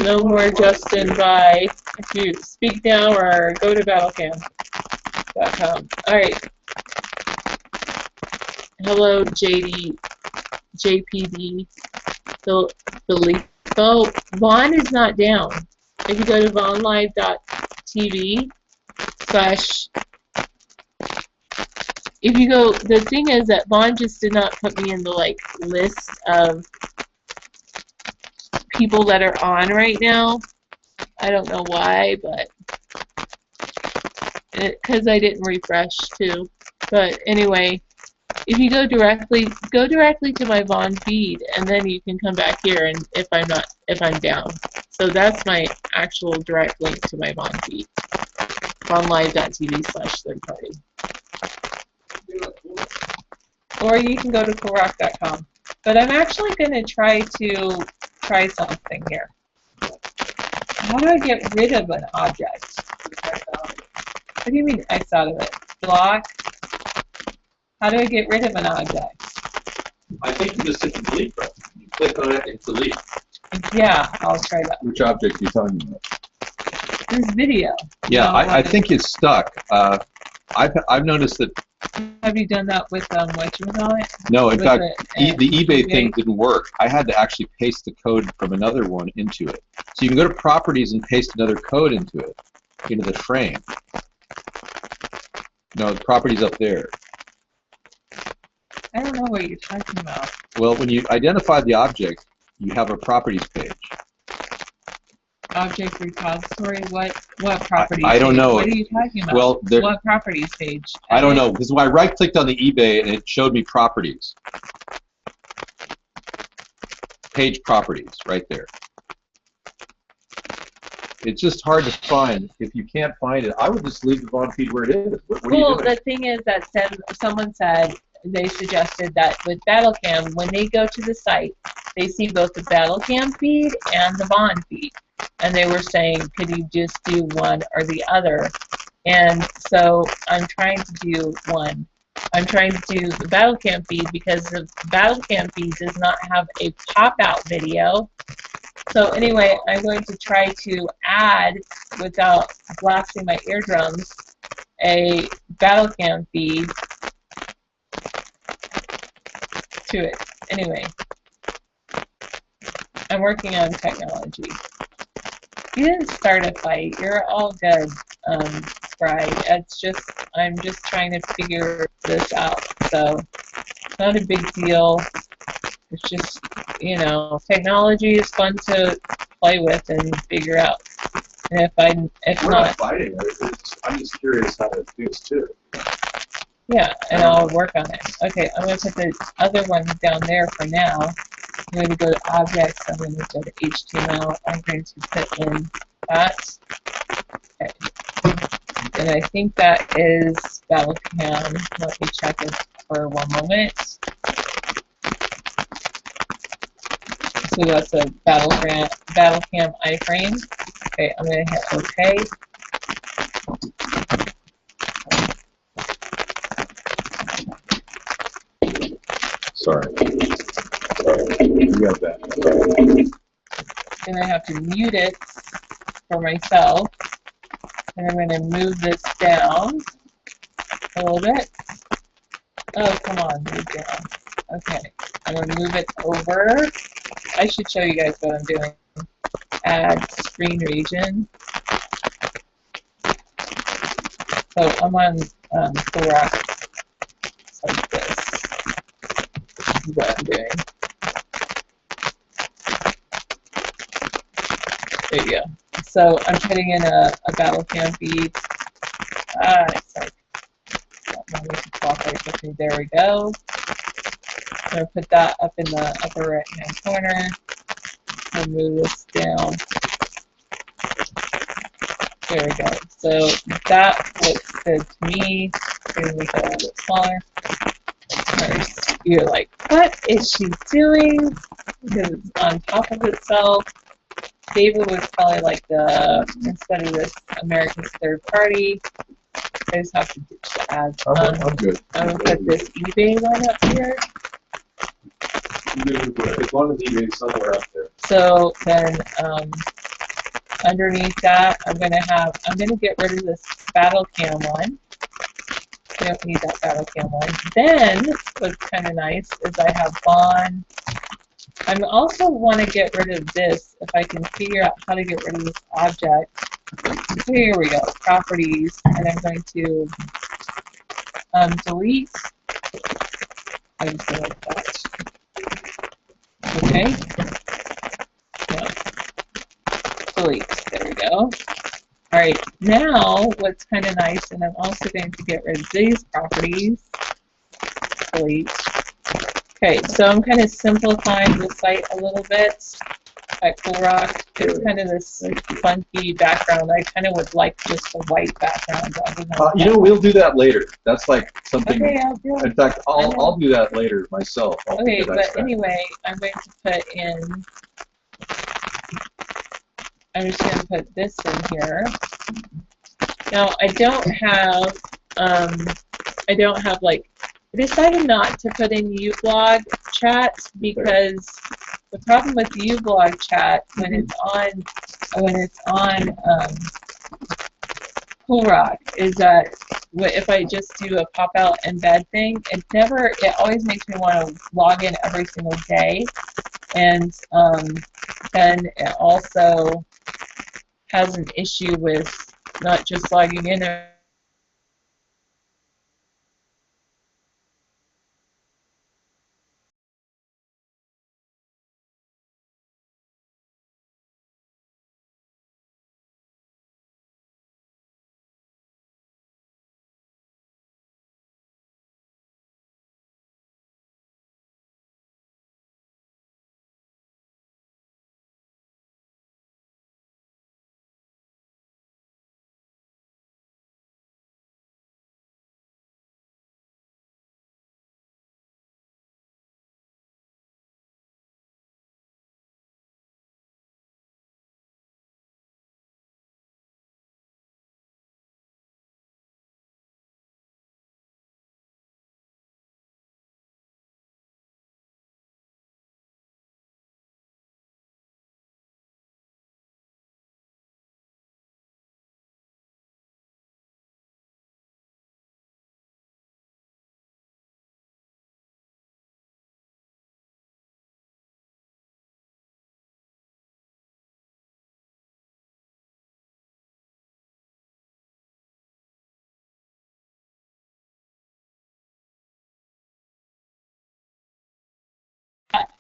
No more Justin. Bye. If you speak now or go to battlecam.com. Alright. Hello, JPD. Filippo. Vaughn is not down. If you go to vaughnlive.tv if you go, the thing is that Vaughn just did not put me in the list of people that are on right now. I don't know why, but because I didn't refresh too. But anyway, if you go directly to my Vaughn feed, and then you can come back here, and if I'm down. So that's my actual direct link to my Vaughn feed. vaughnlive.tv/third-party. Or you can go to coolrock.com. But I'm actually going to try something here. How do I get rid of an object? What do you mean X out of it? Block? How do I get rid of an object? I think you just hit the delete button. You click on it and delete. Yeah, I'll try that. Which object are you talking about? This video. Yeah, No, I think it's stuck. I've noticed that. Have you done that with whatchamacallit? No, in fact, the eBay thing didn't work. I had to actually paste the code from another one into it. So you can go to Properties and paste another code into it, into the frame. No, the Properties up there. I don't know what you're talking about. Well, when you identify the object, you have a Properties page. Object repository? What properties? I don't know. What are you talking about? Well, what properties page? I don't know, because when I right-clicked on the eBay and it showed me Properties. Page Properties, right there. It's just hard to find. If you can't find it, I would just leave the Vaughn feed where it is. What are you doing? The thing is that someone said they suggested that with BattleCam, when they go to the site, they see both the BattleCam feed and the Bond feed. And they were saying, could you just do one or the other? And so I'm trying to do one. I'm trying to do the BattleCam feed because the BattleCam feed does not have a pop-out video. So anyway, I'm going to try to add, without blasting my eardrums, a BattleCam feed to it. Anyway, I'm working on technology. You didn't start a fight. You're all good, Spry. It's just, I'm just trying to figure this out. So, not a big deal. It's just, you know, technology is fun to play with and figure out. And if We're not not fighting. I'm just curious how to do this too. yeah, and I'll work on it. Okay, I'm going to put the other one down there for now. I'm going to go to Objects. I'm going to go to HTML. I'm going to put in that. Okay. And I think that is BattleCam. Let me check it for one moment. So that's a BattleCam iframe. Okay, I'm going to hit OK. Sorry. You got that. And I have to mute it for myself. And I'm going to move this down a little bit. Oh, come on, move down. Okay, I'm going to move it over. I should show you guys what I'm doing. Add screen region. So I'm on the rock like this. This is what I'm doing. There you go. So I'm putting in a BattleCam feed. It's like, there we go. I'm going to put that up in the upper right hand corner. I'll move this down. There we go. So that looks good to me. Maybe make it a little bit smaller. You're like, what is she doing? Because it's on top of itself. David was probably like the, instead of this America's third party, I just have to ditch the ads. I'm good. I'm going to put this eBay one up here. As long as eBay's somewhere up there. So then underneath that, I'm going to get rid of this BattleCam one. I don't need that BattleCam one. Then, what's kind of nice is I have Bond. I also want to get rid of this, if I can figure out how to get rid of this object. So here we go, properties, and I'm going to delete. I'm just going to like that. Okay. No. Delete. There we go. Alright, now what's kind of nice, and I'm also going to get rid of these properties. Delete. Okay, so I'm kind of simplifying the site a little bit at Cool Rock. It's kind of this funky background. I kind of would like just a white background rather than You know, we'll do that later. That's like something. Okay, I'll do it. In fact, I'll do that later myself. Okay, but anyway, I'm going to put in. I'm just going to put this in here. Now I don't have like. I decided not to put in ublog chat because the problem with ublog chat when it's on Cool Rock is that if I just do a pop out embed thing, it always makes me want to log in every single day, and then it also has an issue with not just logging in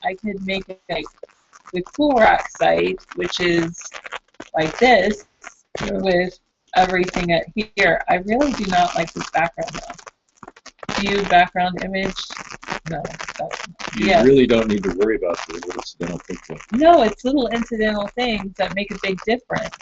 I could make it like the Cool Rock site, which is like this, with everything at here. I really do not like this background though. View background image. No. You Yes. really don't need to worry about the little incidental things. No, it's little incidental things that make a big difference.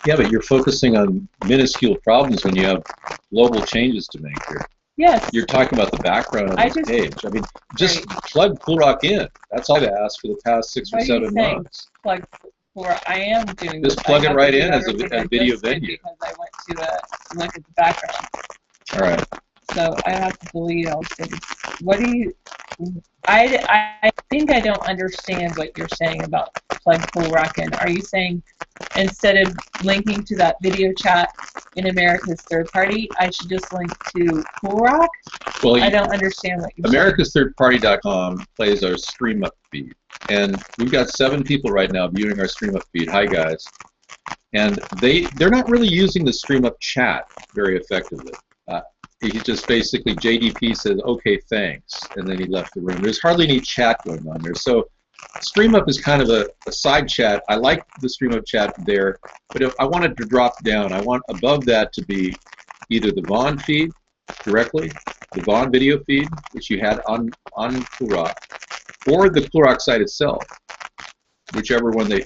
Yeah, but you're focusing on minuscule problems when you have global changes to make here. Yes. You're talking about the background of the page. I mean, just Right. plug Cool Rock in. That's all I've asked for the past 6 or What are you 7 saying? months. Plug for I am doing Just this. plug I it have right to do in as a everything I video just did venue. because I went to look at the background. All right. So I have to delete all things. What do you? I think I don't understand what you're saying about plug Cool Rock in. Are you saying instead of linking to that video chat in America's Third Party, I should just link to Cool Rock? Well, I don't understand what you're saying. AmericasThirdParty.com plays our stream up feed, and we've got 7 people right now viewing our stream up feed. Hi guys, and they're not really using the stream up chat very effectively. He just basically JDP says okay thanks, and then he left the room. There's hardly any chat going on there, so stream up is kind of a side chat. I like the stream up chat there, but if I wanted to drop down, I want above that to be either the Vaughn feed directly, the Vaughn video feed, which you had on Cool Rock, or the Cool Rock site itself, whichever one they.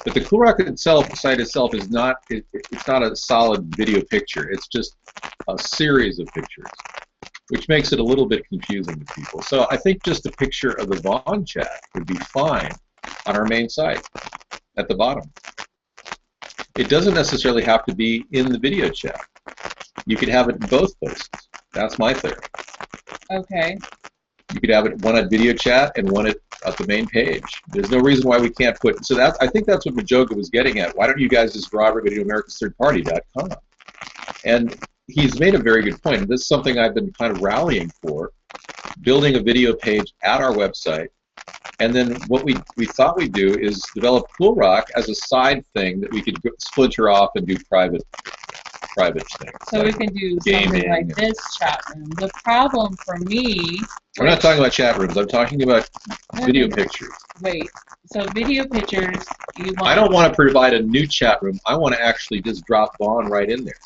But the Cool Rock site itself is not. It's not a solid video picture. It's just a series of pictures, which makes it a little bit confusing to people. So I think just a picture of the Vaughn chat would be fine on our main site at the bottom. It doesn't necessarily have to be in the video chat. You could have it in both places. That's my theory. Okay. You could have it one at video chat and one at the main page. There's no reason why we can't put. So that I think that's what Majoga was getting at. Why don't you guys just draw everybody to AmericasThirdParty.com? And he's made a very good point. And this is something I've been kind of rallying for, building a video page at our website. And then what we thought we'd do is develop Cool Rock as a side thing that we could splinter off and do private things. So we can do something like this chat room. The problem for me. I'm not talking about chat rooms. I'm talking about video pictures. Wait. So video pictures. I don't want to provide a new chat room. I want to actually just drop Vaughn right in there.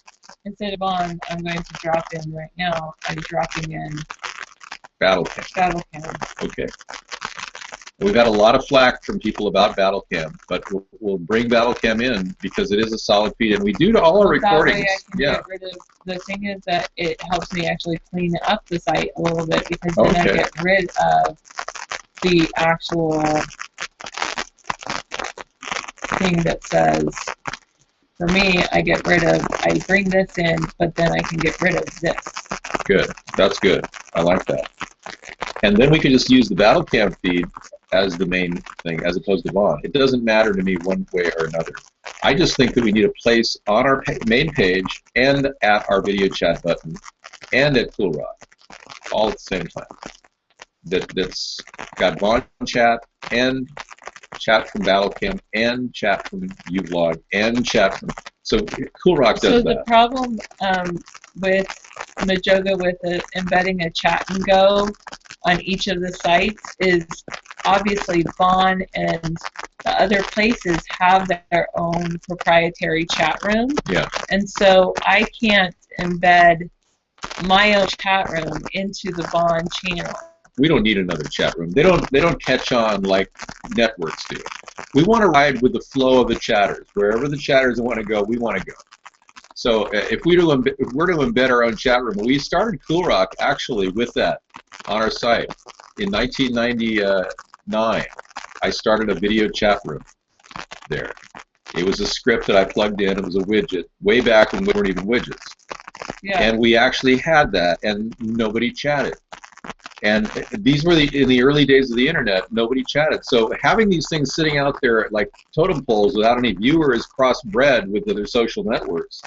Instead of on, I'm going to drop in right now. I'm dropping in Battlecam. Battlecam. Okay. We've had a lot of flack from people about Battlecam, but we'll bring Battlecam in because it is a solid feed, and we do to all our recordings. That way I can get rid of, the thing is that it helps me actually clean up the site a little bit because then I get rid of the actual thing that says, for me, I bring this in, but then I can get rid of this. Good. That's good. I like that. And then we can just use the Battlecam feed as the main thing, as opposed to Vaughn. It doesn't matter to me one way or another. I just think that we need a place on our main page and at our video chat button and at Cool Rock, all at the same time. That's got Vaughn chat and chat from Battlecam and chat from uVlog and chat from. So Cool Rock does that. So the problem with Majoga with embedding a chat and go on each of the sites is obviously Vaughn and the other places have their own proprietary chat room. Yeah. And so I can't embed my own chat room into the Vaughn channel. We don't need another chat room. They don't catch on like networks do. We want to ride with the flow of the chatters. Wherever the chatters want to go, we want to go. So if we're to embed our own chat room, we started Cool Rock actually with that on our site in 1999. I started a video chat room there. It was a script that I plugged in. It was a widget way back when we weren't even widgets. Yeah. And we actually had that, and nobody chatted. And these were in the early days of the internet, nobody chatted. So having these things sitting out there like totem poles without any viewers crossbred with other social networks.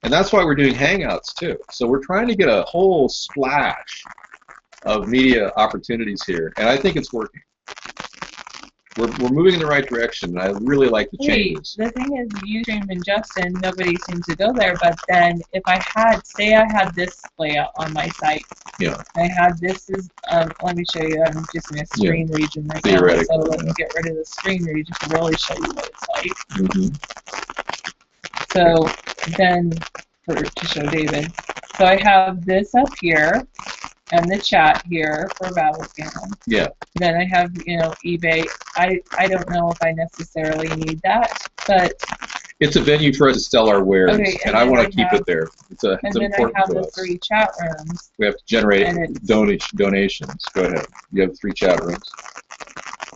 And that's why we're doing Hangouts too. So we're trying to get a whole splash of media opportunities here, and I think it's working. we're moving in the right direction, and I really like the Wait, changes. the thing is, Ustream and Justin, nobody seems to go there. But then, if I had, say, I had this layout on my site. Yeah. I had this is. Let me show you. I'm just in a screen region right now. Theoretically, So let me get rid of the screen region to really show you what it's like. So then, to show David, so I have this up here, and the chat here for Battlecam. Yeah. Then I have, eBay. I don't know if I necessarily need that, but It's a venue for us to sell our wares, okay, and I want to keep it there. It's and then I important have to the us. 3 chat rooms. We have to generate And donations. Go ahead. You have 3 chat rooms.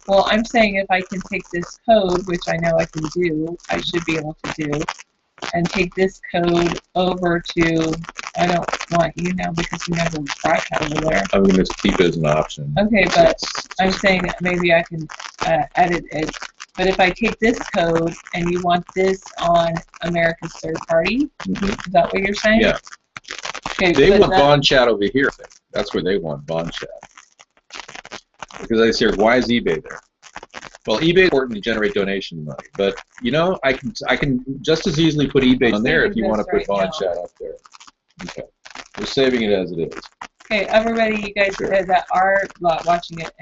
Well, I'm saying if I can take this code, which I know I can do, I should be able to do, and take this code over to, I don't want you now because you never brought that over there. I'm going to keep it as an option. Okay, but I'm saying maybe I can edit it. But if I take this code and you want this on America's Third Party, is that what you're saying? Yeah. Okay, They but want bond chat over here. That's where they want bond chat. Because I say, why is eBay there? Well, eBay is important to generate donation money, but I can just as easily put eBay on there if you want to put bond chat up there. Okay, we're saving it as it is. Okay, everybody, you guys that are watching it,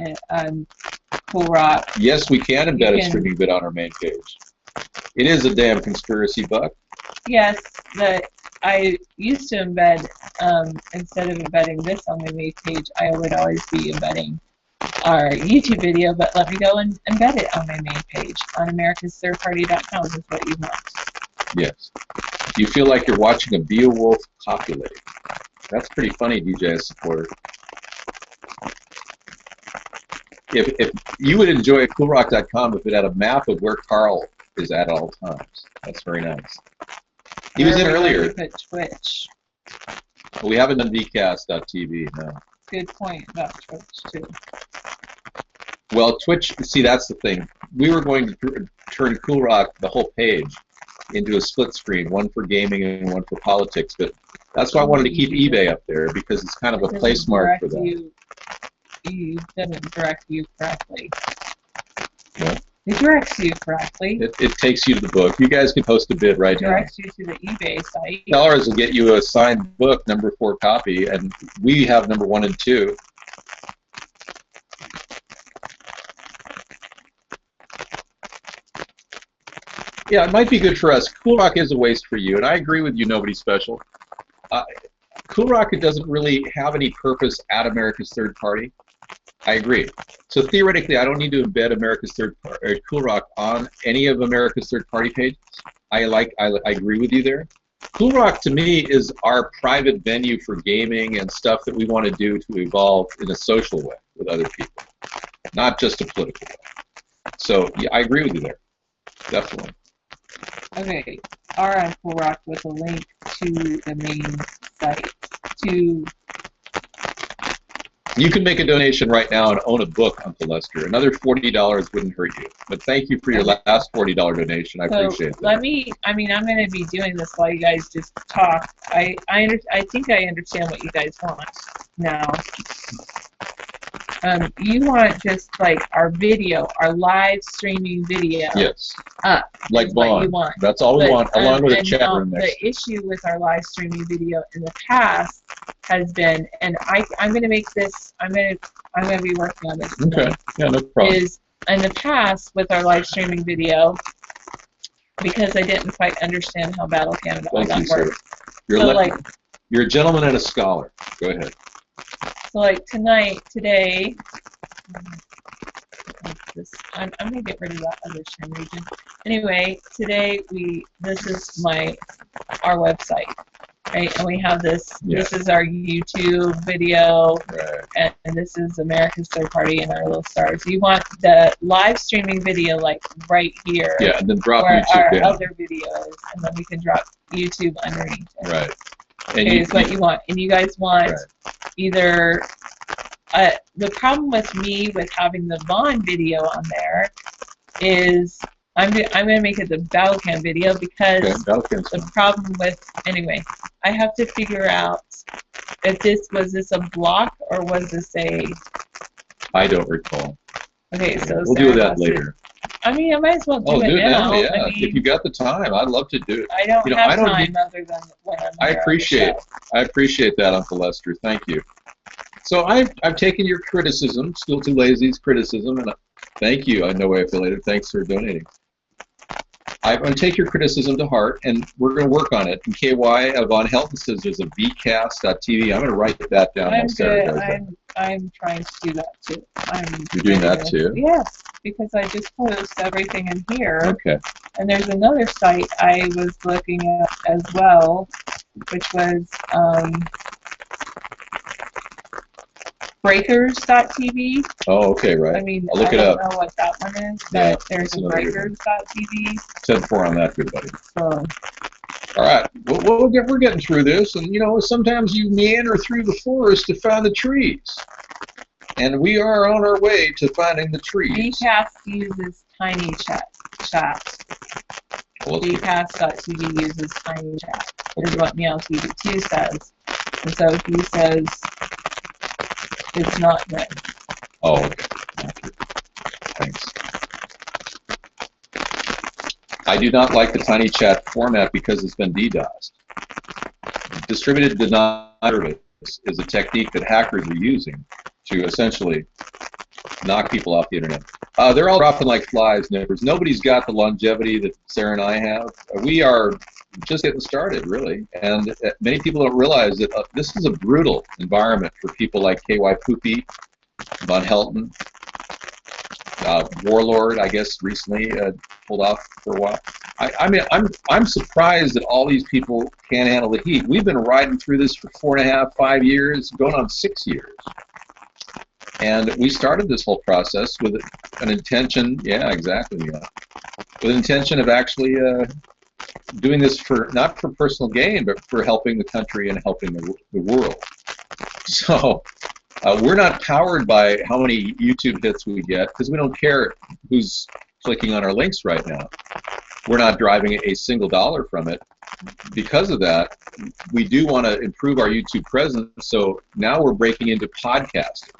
Cool Rock. Yes, we can embed a streaming bit on our main page. It is a damn conspiracy, Buck. Yes, but I used to embed, instead of embedding this on my main page, I would always be embedding our YouTube video, but let me go and embed it on my main page on americasthirdparty.com is what you want. Yes. You feel like you're watching a Beowulf copulate. That's pretty funny, DJS supporter. If you would enjoy coolrock.com if it had a map of where Carl is at all times. That's very nice. He was in earlier. Put Twitch. We haven't done vcast.tv, no. Good point about Twitch, too. Well, Twitch, see, that's the thing. We were going to turn Cool Rock, the whole page, into a split screen, one for gaming and one for politics, but that's why I wanted to keep eBay up there, because it's kind of a place mark for that. It doesn't direct you correctly. What? It directs you correctly. It takes you to the book. You guys can post a bid right now. It directs you to the eBay site. $10 will get you a signed book, number 4 copy, and we have number 1 and 2. Yeah, it might be good for us. Cool Rock is a waste for you, and I agree with you, nobody special. Cool Rock, it doesn't really have any purpose at America's Third Party. I agree. So theoretically, I don't need to embed America's Cool Rock on any of America's Third Party pages. I agree with you there. Cool Rock to me is our private venue for gaming and stuff that we want to do to evolve in a social way with other people, not just a political way. So yeah, I agree with you there, definitely. Okay, are on Cool Rock with a link to the main site. You can make a donation right now and own a book, Uncle Lester. Another $40 wouldn't hurt you. But thank you for your last $40 donation. I appreciate that. I'm going to be doing this while you guys just talk. I think I understand what you guys want now. You want just like our video, our live streaming video. Yes. Up. Like Bond. That's all we want, along with a chat room next. The issue with our live streaming video in the past has been, and I'm going to make this. I'm going to be working on this today. Okay. Yeah, no problem. Is in the past with our live streaming video, because I didn't quite understand how Battlecam and all that works. You're a gentleman and a scholar. Go ahead. So like today, I'm gonna get rid of that other stream region. Anyway, today this is our website, right? And we have this. Yeah. This is our YouTube video, right. And this is America's Third Party and our little stars. You want the live streaming video like right here. Yeah, and then drop YouTube our down. Other videos, and then we can drop YouTube underneath it. Right. And is what you want, and you guys want either. The problem with me with having the Vaughn video on there is I'm gonna make it the Battlecam video because the problem with I have to figure out if was this a block or was this a. I don't recall. Okay, so We'll Sarah do that wants to- later. I mean, I might as well do Oh, it do it now. now, yeah. I If mean, you got the time, I'd love to do it. I don't You know, have I don't time need- other than when I'm I here on the appreciate show. I appreciate that, Uncle Lester. Thank you. So I've taken your criticism, School Too Lazy's criticism, and thank you, No Way Affiliated. Thanks for donating. I'm going to take your criticism to heart, and we're going to work on it. And KY Von Helton says there's a vcast.tv. I'm going to write that down while I'm Sarah good. does that. I'm trying to do that too. You're doing that too? Yes, because I just post everything in here. Okay. And there's another site I was looking at as well, which was breakers.tv. Oh, okay, right. I mean, I'll look I it don't up. know what that one is, Yeah, but there's that's a another good one. breakers.tv. 10-4 on that, good buddy. So, All right, we're getting through this, and you know, sometimes you meander through the forest to find the trees, and we are on our way to finding the trees. Vcast uses tiny chat. Well, Vcast.tv uses tiny chat, is Okay. what Meow TV2 says. And so he says it's not good. Oh, okay. Thank you. Thanks. I do not like the tiny chat format because it's been DDoSed. Distributed denial service is a technique that hackers are using to essentially knock people off the internet. They're all dropping like flies, neighbors. Nobody's got the longevity that Sarah and I have. We are just getting started, really. And many people don't realize that this is a brutal environment for people like KY Poopy, Von Helton, Warlord, I guess, recently pulled off for a while. I mean, I'm surprised that all these people can't handle the heat. We've been riding through this for 4.5, 5 years, going on 6 years. And we started this whole process with an intention, yeah, exactly, yeah, with an intention of actually doing this for not for personal gain, but for helping the country and helping the world. So we're not powered by how many YouTube hits we get because we don't care who's clicking on our links right now. We're not driving a single dollar from it. Because of that, we do want to improve our YouTube presence, so now we're breaking into podcasting.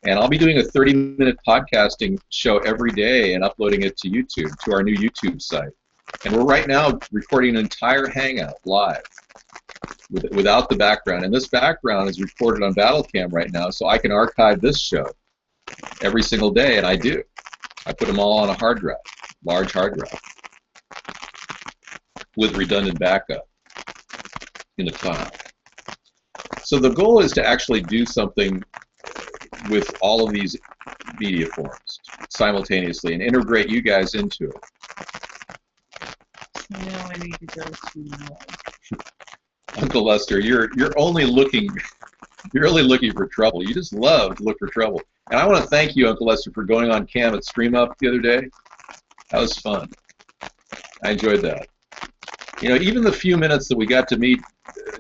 And I'll be doing a 30-minute podcasting show every day and uploading it to YouTube, to our new YouTube site. And we're right now recording an entire Hangout live without the background. And this background is recorded on Battlecam right now, so I can archive this show every single day, and I do. I put them all on a hard drive, large hard drive, with redundant backup in the cloud. So the goal is to actually do something with all of these media forms simultaneously and integrate you guys into it. Now I need to go to Uncle Lester, you're only looking for trouble. You just love to look for trouble. And I want to thank you, Uncle Lester, for going on cam at Stream Up the other day. That was fun. I enjoyed that. You know, even the few minutes that we got to meet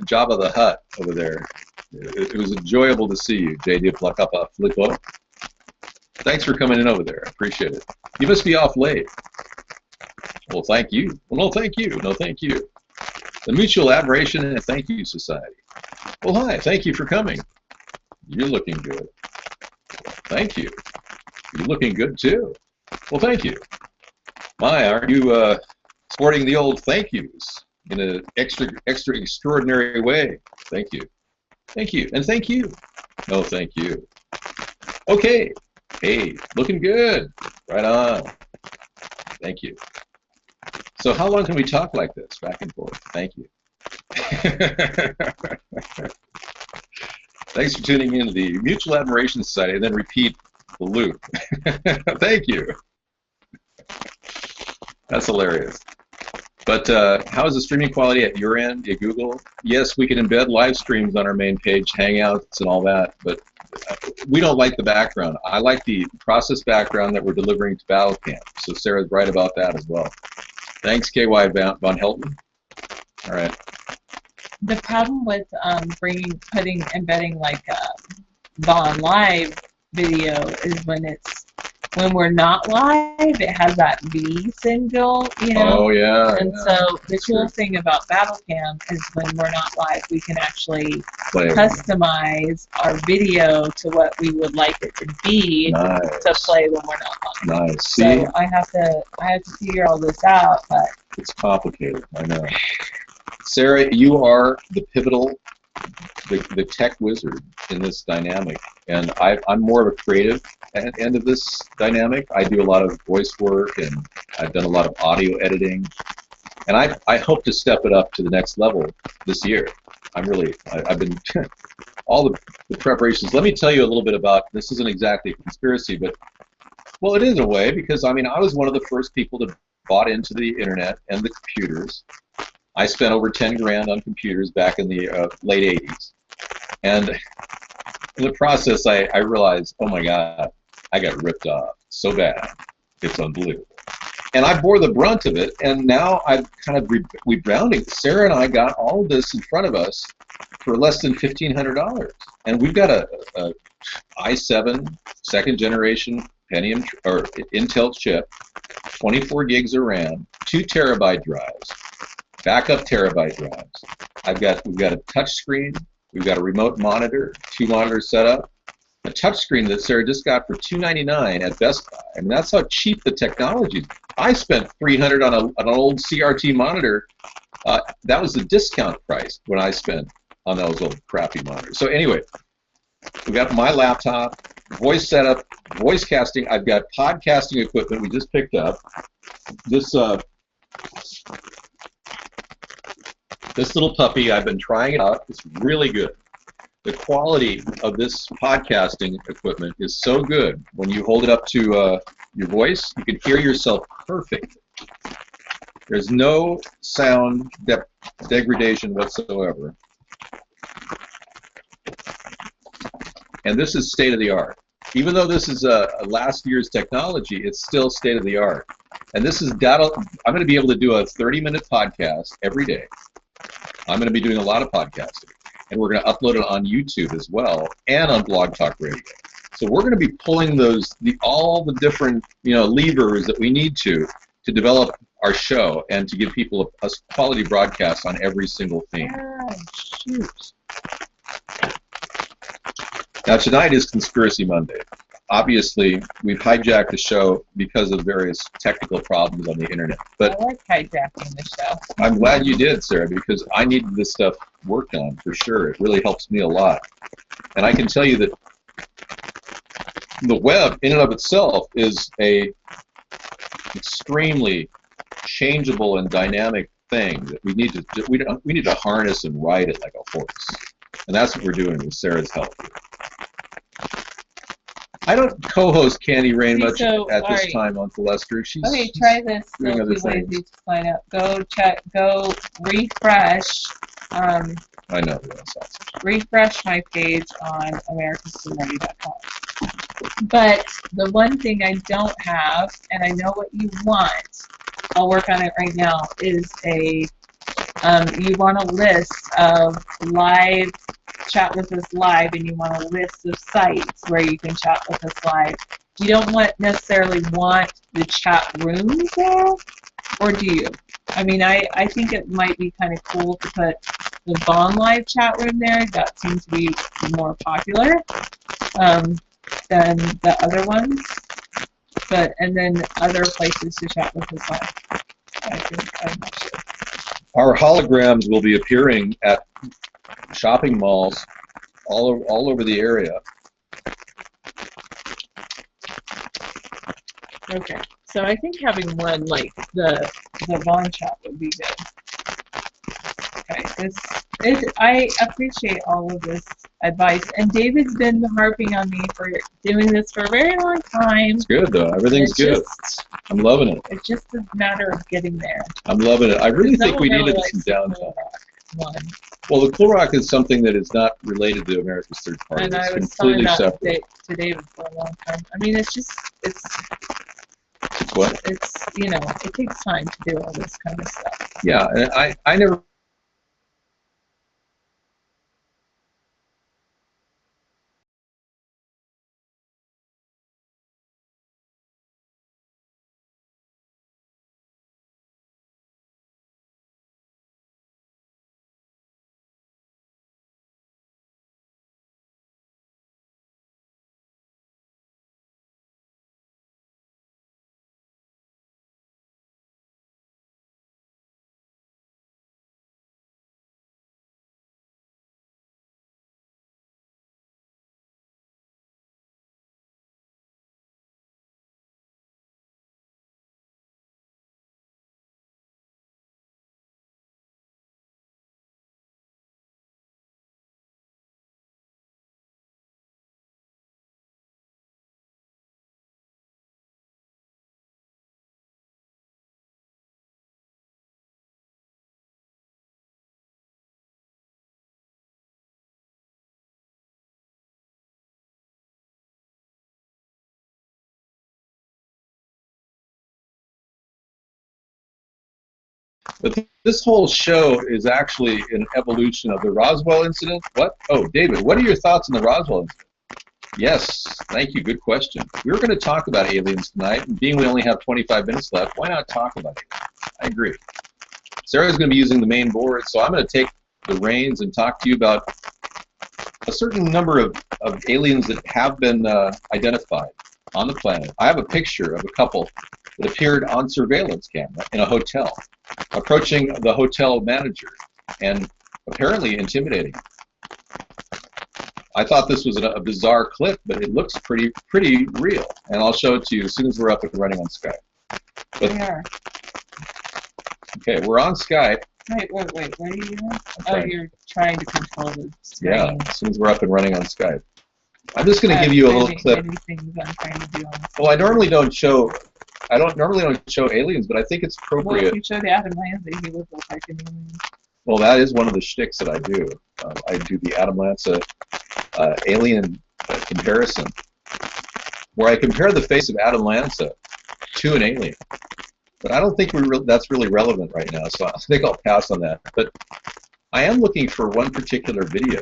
Jabba the Hutt over there, it was enjoyable to see you, J.D. Placapa Flippo. Thanks for coming in over there. I appreciate it. You must be off late. Well, thank you. Well, no, thank you. No, thank you. The Mutual Admiration and Thank You Society. Well, hi. Thank you for coming. You're looking good. Thank you. You're looking good, too. Well, thank you. My, aren't you sporting the old thank yous in an extra extraordinary way? Thank you. Thank you. And thank you. No, thank you. Okay. Hey, looking good. Right on. Thank you. So how long can we talk like this, back and forth? Thank you. Thanks for tuning in to the Mutual Admiration Society, and then repeat the loop. Thank you. That's hilarious. But how is the streaming quality at your end, at Google? Yes, we can embed live streams on our main page, Hangouts and all that, but we don't like the background. I like the process background that we're delivering to Battlecamp, so Sarah's right about that as well. Thanks, KY Von Helton. All right. the problem with embedding like a Vaughn Live video is when it's when we're not live, it has that V symbol, you know. Oh yeah. And Yeah. so the cool Sure. thing about BattleCam is when we're not live, we can actually Play. customize our video to what we would like it to be Nice. to play when we're not live. Nice. See, So I have to figure all this out, but it's complicated. I know. Sarah, you are the pivotal, the tech wizard in this dynamic, and I'm more of a creative end of this dynamic. I do a lot of voice work, and I've done a lot of audio editing, and I hope to step it up to the next level this year. I've been all the preparations. Let me tell you a little bit about, this isn't exactly a conspiracy, but well, it is in a way, because I mean, I was one of the first people to bought into the internet and the computers. I spent over 10 grand on computers back in the late 80s. And in the process, I realized, oh my God, I got ripped off so bad. It's unbelievable. And I bore the brunt of it, and now I've kind of rebounding. Sarah and I got all of this in front of us for less than $1,500. And we've got a i7 second generation Pentium or Intel chip, 24 gigs of RAM, 2 terabyte drives, backup terabyte drives. We've got a touch screen, we've got a remote monitor, 2 monitors set up, a touch screen that Sarah just got for $299 at Best Buy. I mean, that's how cheap the technology is. I spent $300 on an old CRT monitor. That was the discount price when I spent on those old crappy monitors. So anyway, we got my laptop, voice setup, voice casting. I've got podcasting equipment we just picked up. This little puppy, I've been trying it out. It's really good. The quality of this podcasting equipment is so good. When you hold it up to your voice, you can hear yourself perfect. There's no sound degradation whatsoever. And this is state of the art. Even though this is a last year's technology, it's still state of the art. And this is data. I'm going to be able to do a 30-minute podcast every day. I'm going to be doing a lot of podcasting. And we're going to upload it on YouTube as well, and on Blog Talk Radio. So we're going to be pulling all the different levers that we need to develop our show and to give people a quality broadcast on every single theme. oh, shoot. Now tonight is Conspiracy Monday. Obviously, we've hijacked the show because of various technical problems on the internet. But I like hijacking the show. I'm glad you did, Sarah, because I needed this stuff worked on for sure. It really helps me a lot. And I can tell you that the web in and of itself is a extremely changeable and dynamic thing that we need to harness and ride it like a horse. And that's what we're doing with Sarah's help. I don't co-host Candy Rain much at this time on Celestra. She's try this. doing other There's 2 ways things. you to sign up. Go refresh. I know. Refresh my page on americanscreenready.com. But the one thing I don't have, and I know what you want, I'll work on it right now, is you want a list of live, chat with us live, and you want a list of sites where you can chat with us live. You don't necessarily want the chat rooms there, or do you? I mean, I think it might be kind of cool to put the Bond Live chat room there. That seems to be more popular than the other ones. And then other places to chat with us live. I'm not sure. Our holograms will be appearing at shopping malls all over the area. Okay, so I think having one like the Vaughn chat would be good. Okay, I appreciate all of this advice, and David's been harping on me for doing this for a very long time. It's good though. Everything's good. I'm loving it. It's just a matter of getting there. I'm loving it. I really think No we one really needed likes some downtime. one. Well, the Cool Rock is something that is not related to America's Third Party. And It's I was telling completely that separate. to David for a long time. I mean, it's What? it takes time to do all this kind of stuff. Yeah, and I never But this whole show is actually an evolution of the Roswell incident. What? Oh, David, what are your thoughts on the Roswell incident? Yes, thank you. Good question. We were going to talk about aliens tonight, and being we only have 25 minutes left, why not talk about it? I agree. Sarah's going to be using the main board, so I'm going to take the reins and talk to you about a certain number of aliens that have been identified on the planet. I have a picture of a couple that appeared on surveillance camera in a hotel, approaching the hotel manager and apparently intimidating him. I thought this was a bizarre clip, but it looks pretty real, and I'll show it to you as soon as we're up and running on Skype. But, We are. okay, we're on Skype. Wait, what are you doing? Oh, Sorry. you're trying to control the screen. Yeah, as soon as we're up and running on Skype. I'm just going to give you a little clip. Many things I'm trying to do on this. Well, I normally don't show aliens, but I think it's Well, appropriate. if you showed Adam Lanza, he would look like an alien. Well, that is one of the shticks that I do. I do the Adam Lanza alien comparison, where I compare the face of Adam Lanza to an alien. But I don't think that's really relevant right now, so I think I'll pass on that. But I am looking for one particular video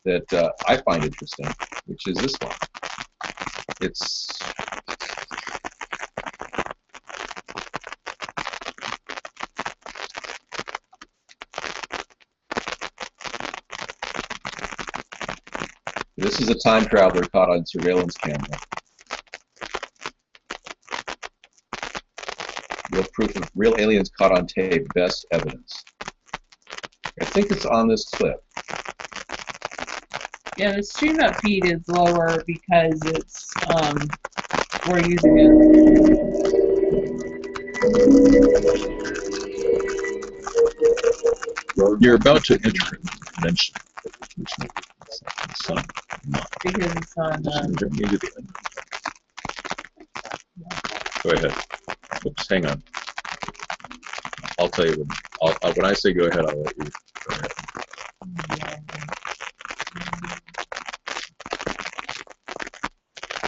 that I find interesting, which is this one. It's this is a time traveler caught on surveillance camera. Real proof of real aliens caught on tape, best evidence. I think it's on this clip. Yeah, the stream up feed is lower because it's we're using it. You're about to enter a dimension. Sun. Because it's on. Go ahead. Oops, hang on. I'll tell you when I say go ahead, I'll let you go ahead.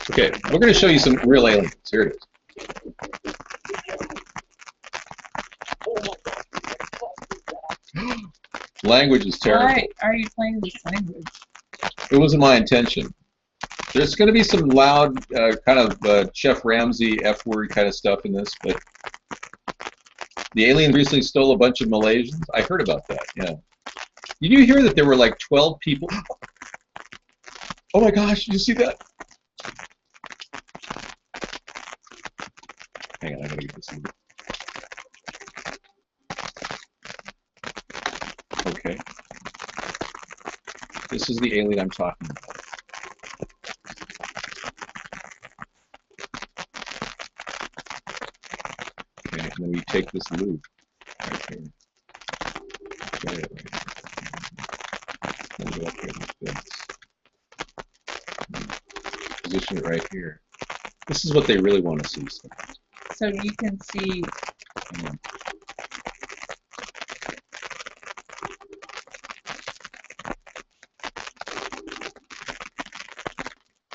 Okay, we're going to show you some real aliens. Here it is. Language is terrible. Why are you playing this language? It wasn't my intention. There's going to be some loud, kind of Chef Ramsay F-word kind of stuff in this, but the aliens recently stole a bunch of Malaysians. I heard about that, yeah. Did you hear that there were like 12 people? Oh my gosh, did you see that? Hang on, I gotta get this in. Okay. This is the alien I'm talking about. Okay, and then we take this loop right here. Okay, right here. Then go up here like this. Position it right here. This is what they really want to see. So you can see. Hang on.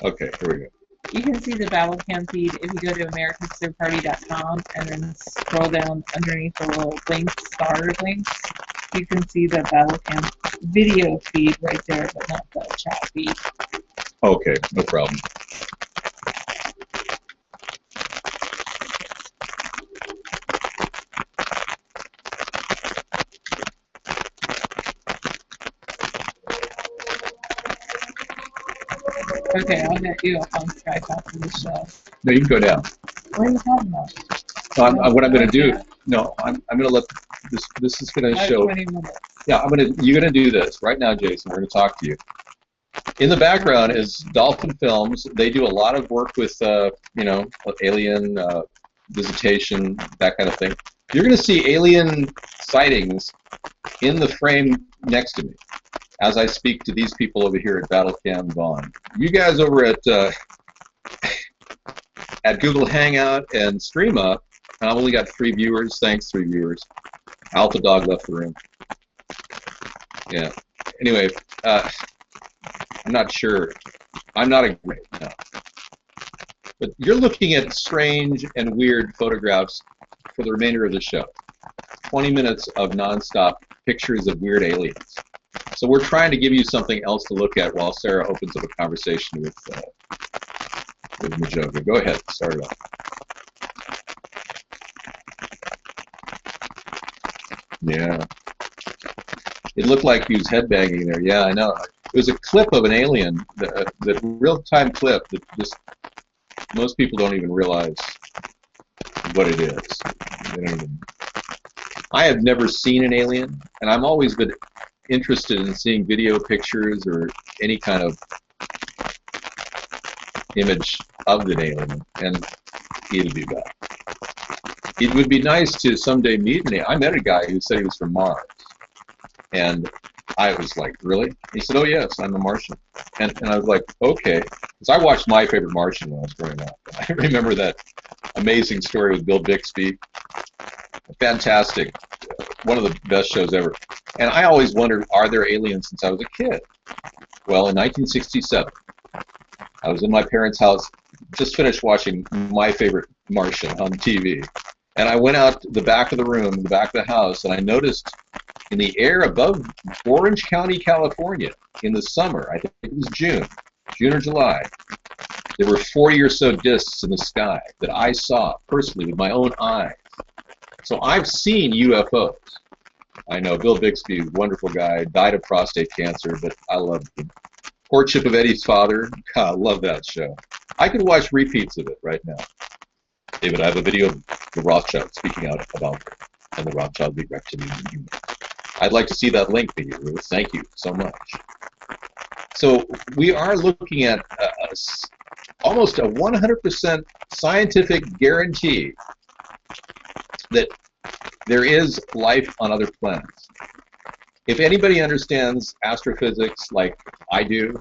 Okay, here we go. You can see the battle cam feed if you go to americastirdparty.com and then scroll down underneath the little links, star links. You can see the battle cam video feed right there, but not the chat feed. Okay, no problem. Okay, I'll get you up on Skype after the show. No, you can go down. What are you talking about? What I'm going to do? No, I'm going to let this. This is going to show. 20 minutes. Yeah, you're going to do this right now, Jason. We're going to talk to you. In the background is Dolphin Films. They do a lot of work with, you know, alien visitation, that kind of thing. You're going to see alien sightings in the frame next to me as I speak to these people over here at Battlecam Vaughn. You guys over at Google Hangout and StreamUp, I've only got 3 viewers. Thanks, 3 viewers. Alpha Dog left the room. Yeah. Anyway, I'm not sure. I'm not a great. No. But you're looking at strange and weird photographs for the remainder of the show. 20 minutes of nonstop pictures of weird aliens. So we're trying to give you something else to look at while Sarah opens up a conversation with Majoga. Go ahead, start it off. Yeah. It looked like he was headbanging there. Yeah, I know. It was a clip of an alien, the real-time clip that just most people don't even realize what it is. They don't even. I have never seen an alien, and I've always been interested in seeing video pictures or any kind of image of an alien, and it'll be bad. It would be nice to someday meet an alien. I met a guy who said he was from Mars, and I was like, really? He said, oh yes, I'm a Martian. And I was like, okay. Because I watched My Favorite Martian when I was growing up. I remember that amazing story with Bill Bixby. Fantastic. One of the best shows ever. And I always wondered, are there aliens since I was a kid? Well, in 1967, I was in my parents' house, just finished watching My Favorite Martian on TV. And I went out the back of the room, the back of the house, and I noticed in the air above Orange County, California, in the summer, I think it was June or July, there were 40 or so discs in the sky that I saw personally with my own eyes. So I've seen UFOs. I know Bill Bixby, wonderful guy, died of prostate cancer, but I loved him. Courtship of Eddie's Father, God, I love that show. I could watch repeats of it right now. David, I have a video of the Rothschild speaking out about it, and the Rothschild being recommended. I'd like to see that link for you, Ruth. Thank you so much. So we are looking at almost a 100% scientific guarantee that there is life on other planets. If anybody understands astrophysics like I do,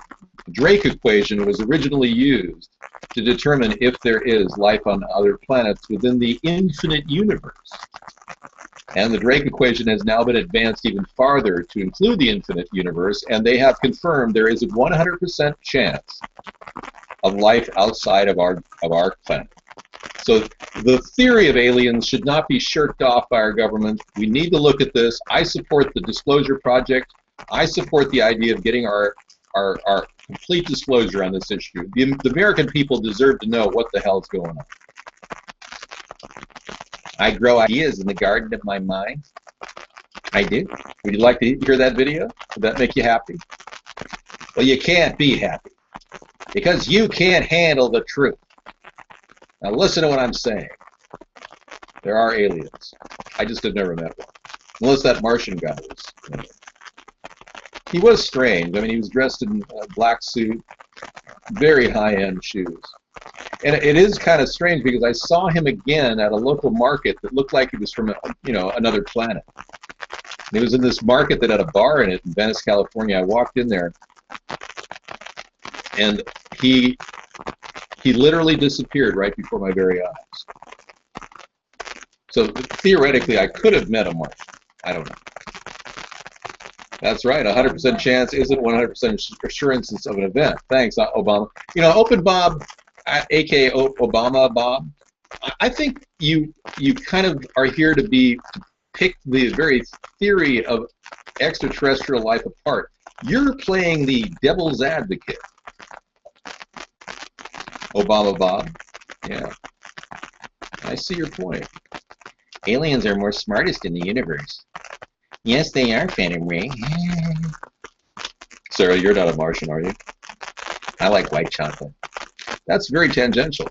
the Drake equation was originally used to determine if there is life on other planets within the infinite universe. And the Drake equation has now been advanced even farther to include the infinite universe, and they have confirmed there is a 100% chance of life outside of our planet. So the theory of aliens should not be shirked off by our government. We need to look at this. I support the Disclosure Project. I support the idea of getting our complete disclosure on this issue. The American people deserve to know what the hell's going on. I grow ideas in the garden of my mind. I do. Would you like to hear that video? Would that make you happy? Well, you can't be happy because you can't handle the truth. Now listen to what I'm saying. There are aliens. I just have never met one. Unless that Martian guy was. He was strange. I mean, he was dressed in a black suit, very high-end shoes. And it is kind of strange because I saw him again at a local market that looked like he was from, another planet. And he was in this market that had a bar in it in Venice, California. I walked in there, and he literally disappeared right before my very eyes. So theoretically, I could have met a Martian. I don't know. That's right. 100% chance isn't 100% assurance of an event. Thanks, Obama. Open Bob, aka Obama Bob. I think you kind of are here to pick the very theory of extraterrestrial life apart. You're playing the devil's advocate. Obama Bob. Yeah. I see your point. Aliens are more smartest in the universe. Yes, they are, Phantom Ray. Sarah, you're not a Martian, are you? I like white chocolate. That's very tangential.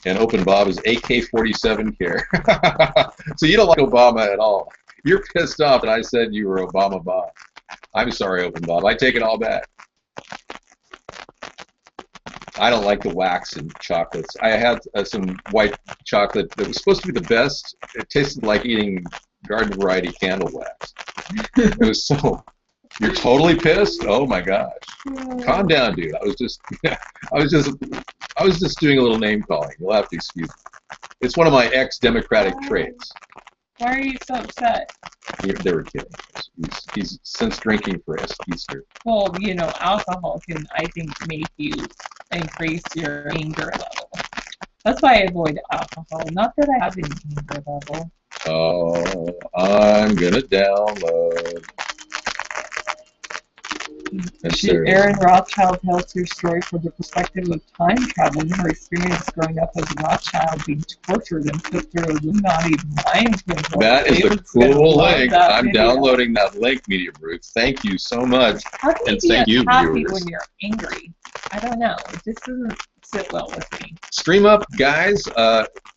And Open Bob is AK-47 care. So you don't like Obama at all. You're pissed off that I said you were Obama Bob. I'm sorry, Open Bob. I take it all back. I don't like the wax in chocolates. I had some white chocolate that was supposed to be the best. It tasted like eating garden variety candle wax. It was so. You're totally pissed? Oh my gosh! Calm down, dude. I was just doing a little name calling. You'll have to excuse me. It's one of my ex-democratic traits. Why are you so upset? They were kidding. He's since drinking for Easter. Well, alcohol can, I think, make you increase your anger level. That's why I avoid alcohol. Not that I have an anger level. Oh, I'm gonna download. That's there. Erin Rothschild tells her story from the perspective of time travel and her experience growing up as a Rothschild, being tortured and put through Illuminati mind control. That is a David's gonna cool love link. that I'm video. downloading that link, Media Brutes. Thank you so much. How can And you thank be you, happy viewers. when you're angry? I don't know. It just doesn't sit well with me. Stream Up, guys.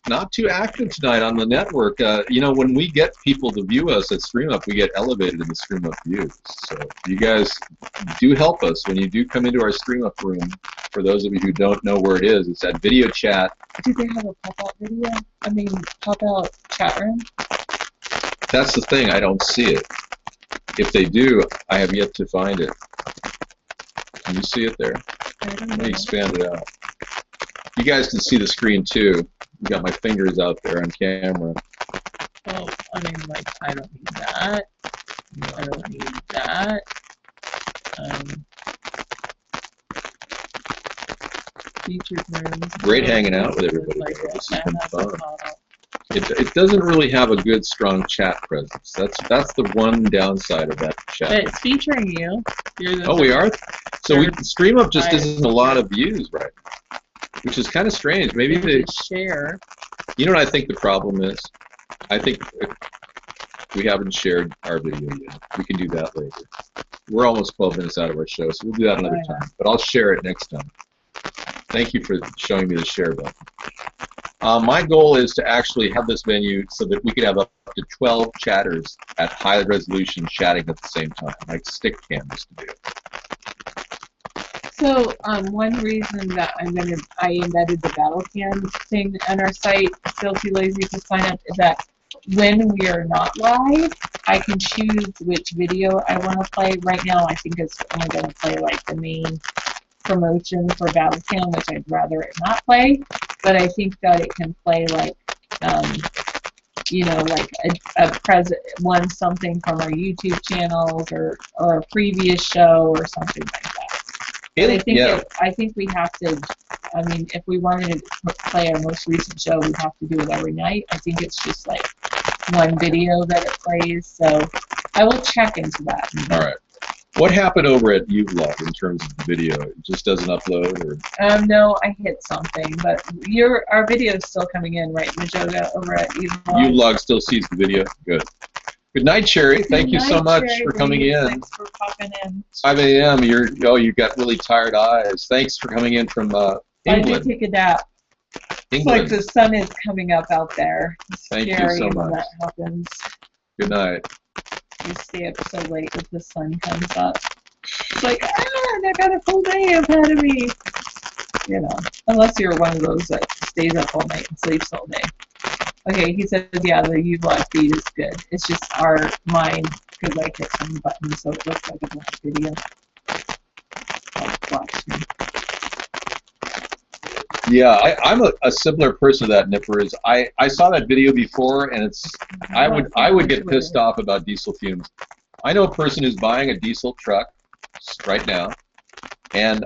Not too active tonight on the network. You know, when we get people to view us at Stream Up, we get elevated in the Stream Up views. So you guys do help us when you do come into our Stream Up room. For those of you who don't know where it is, it's at Video Chat. Do they have a pop-out video? I mean, pop-out chat room? That's the thing. I don't see it. If they do, I have yet to find it. Can you see it there? I don't Let know. me expand it out. You guys can see the screen too. You got my fingers out there on camera. Well, I mean, like, I don't need that. I don't need that. Featured rooms. Great hanging out with everybody. Like though. it. This has And been that's a fun. photo. It doesn't really have a good strong chat presence. That's the one downside of that But chat. it's featuring you. You're the Oh, we are. So we Stream Up just Right. isn't a lot of views right now, which is kind of strange. Maybe they. share. You know what I think the problem is? I think we haven't shared our video yet. We can do that later. We're almost 12 minutes out of our show, so we'll do that another Oh, yeah. time. But I'll share it next time. Thank you for showing me the share button. My goal is to actually have this venue so that we could have up to 12 chatters at high resolution chatting at the same time, like stick cam used to do. So one reason that I embedded the battle cam thing on our site, still too lazy to sign up, is that when we are not live, I can choose which video I want to play. Right now, I think it's only going to play like the main promotion for battle cam, which I'd rather it not play. But I think that it can play like, you know, like one something from our YouTube channels or a previous show or something like that. But I think we have to. I mean, if we wanted to play our most recent show, we'd have to do it every night. I think it's just like one video that it plays. So I will check into that. All right. What happened over at uVlog in terms of the video? It just doesn't upload, or? No, I hit something, but our video is still coming in, right, Majoga, over at uVlog? uVlog still sees the video. Good. Good night, Sherry. Thank you so much for coming in. Thanks for popping in. 5 a.m. You got really tired eyes. Thanks for coming in from I did England. take a nap. It's like the sun is coming up out there. It's Thank you scary so when much. that happens. Good night. You stay up so late if the sun comes up. It's like, I got a full day ahead of me. You know, unless you're one of those that stays up all night and sleeps all day. Okay, he says, yeah, the uVlog feed is good. It's just mine, because I hit some buttons, so it looks like a black video. Oh, watch me. Yeah, I'm a similar person to that, Nipper. Is I saw that video before, and I would get pissed off about diesel fumes. I know a person who's buying a diesel truck right now, and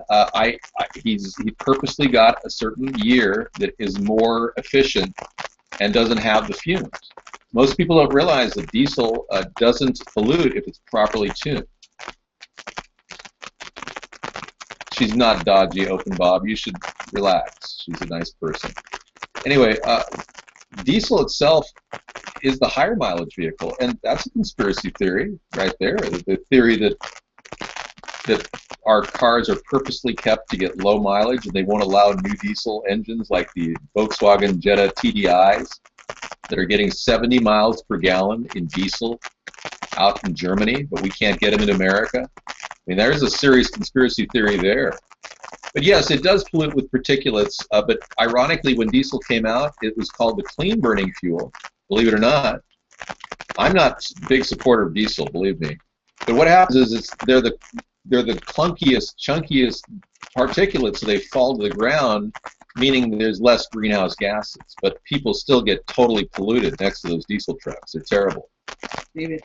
he purposely got a certain year that is more efficient and doesn't have the fumes. Most people don't realize that diesel doesn't pollute if it's properly tuned. She's not dodgy, Open Bob. You should relax. She's a nice person. Anyway, diesel itself is the higher mileage vehicle, and that's a conspiracy theory right there. The theory that our cars are purposely kept to get low mileage, and they won't allow new diesel engines like the Volkswagen Jetta TDIs that are getting 70 miles per gallon in diesel out in Germany, but we can't get them in America. I mean, there's a serious conspiracy theory there. But yes, it does pollute with particulates, but ironically, when diesel came out, it was called the clean burning fuel, believe it or not. I'm not a big supporter of diesel, believe me. But what happens is they're the clunkiest, chunkiest particulates, so they fall to the ground, meaning there's less greenhouse gases. But people still get totally polluted next to those diesel trucks. They're terrible. David,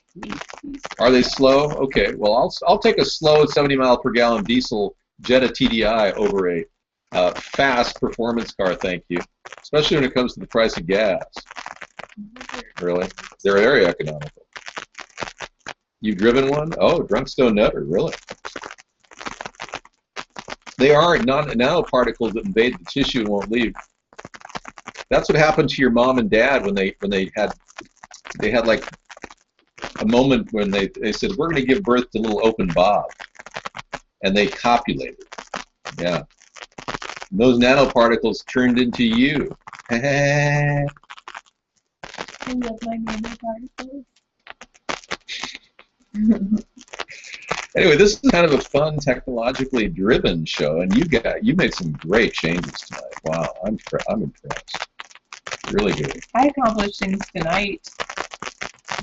Are they slow? Okay, well, I'll take a slow 70 mile per gallon diesel Jetta TDI over a fast performance car, thank you, especially when it comes to the price of gas. Really? They're very economical. You've driven one? Oh, drunks don't never, really. They are nanoparticles that invade the tissue and won't leave. That's what happened to your mom and dad when they had like a moment when they said, we're going to give birth to little open Bob, and they copulated. Yeah. And those nanoparticles turned into you. I love my nanoparticles. Anyway, this is kind of a fun, technologically driven show, and you made some great changes tonight. Wow, I'm impressed. Really good. I accomplished things tonight.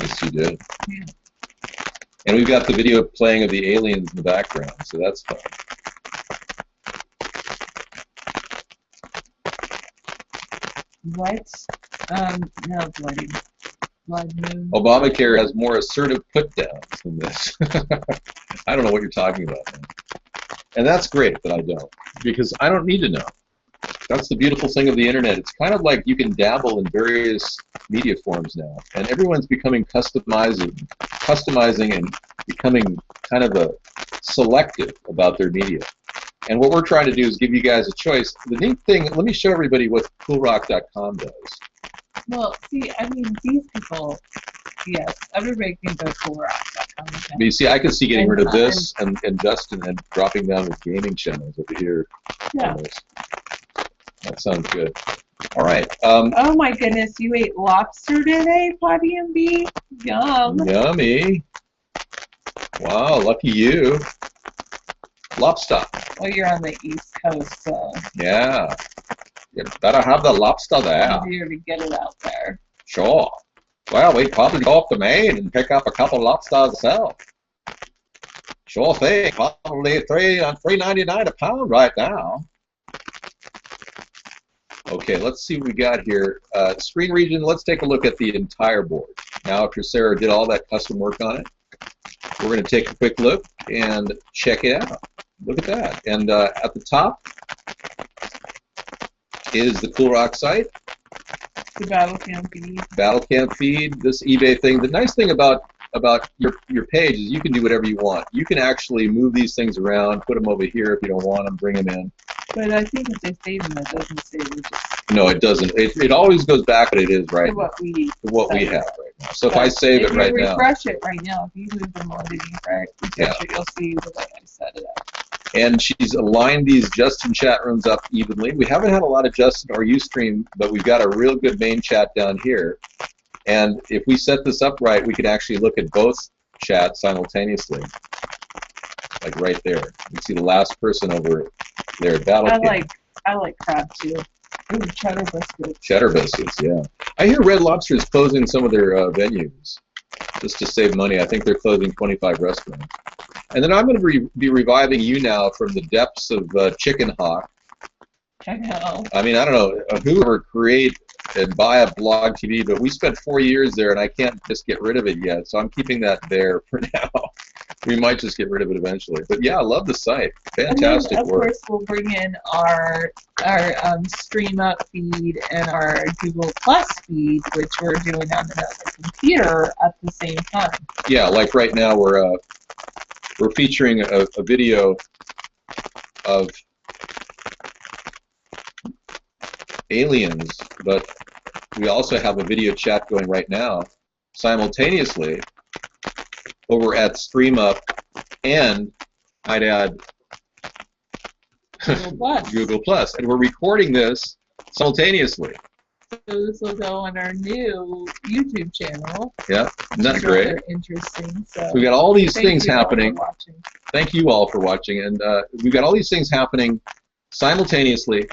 Yes, you did. Yeah. And we've got the video playing of the aliens in the background, so that's fun. What? No, blood moon. Obamacare has more assertive put-downs than this. I don't know what you're talking about, man. And that's great that I don't, because I don't need to know. That's the beautiful thing of the internet. It's kind of like you can dabble in various media forms now, and everyone's becoming customizing and becoming kind of a selective about their media. And what we're trying to do is give you guys a choice. The neat thing, let me show everybody what coolrock.com does. Well, see, I mean, these people, yes, everybody can go coolrock.com. But you see, I can see getting rid of this and Justin and dropping down with gaming channels over here. Yeah. That sounds good. All right. Oh my goodness, you ate lobster today, Potty and B? Yum. Yummy. Wow, lucky you. Lobster. Well, you're on the East Coast, so Yeah. You better have the lobster there. it's easier to get it out there. Sure. Well, we'd probably go up to Maine and pick up a couple lobsters ourselves. Sure thing. Probably $3.99 a pound right now. Okay, let's see what we got here. Screen region, let's take a look at the entire board. Now, after Sarah did all that custom work on it, we're going to take a quick look and check it out. Look at that. And at the top is the CoolRock site. The battle cam feed. Battle cam feed, this eBay thing. The nice thing about your page is you can do whatever you want. You can actually move these things around, put them over here if you don't want them, bring them in. But I think if they save them, it doesn't save them. No, it doesn't. It always goes back what it is right To what we to what we set. have right now. So if I save it right If you now. refresh it right now, if you move them on to refresh it, you'll see the way I set it up. And she's aligned these Justin chat rooms up evenly. We haven't had a lot of Justin or Ustream, but we've got a real good main chat down here. And if we set this up right, we can actually look at both chats simultaneously. Like right there. You see the last person over there at Battle I like crab too. Ooh, cheddar biscuits. Cheddar biscuits, yeah. I hear Red Lobster is closing some of their venues just to save money. I think they're closing 25 restaurants. And then I'm going to be reviving you now from the depths of Chicken Hawk. I know. I mean, I don't know who ever create and buy a blog TV, but we spent 4 years there, and I can't just get rid of it yet. So I'm keeping that there for now. We might just get rid of it eventually. But yeah, I love the site. Fantastic and then, work. Of course, we'll bring in our Stream Up feed and our Google Plus feed, which we're doing on another computer at the same time. Yeah, like right now we're featuring a video of aliens, but we also have a video chat going right now simultaneously over at StreamUp and I'd add Google Plus. And we're recording this simultaneously. So this will go on our new YouTube channel. Yeah, isn't that great? Interesting. So we've got all these things happening. Thank you all for watching. And we've got all these things happening simultaneously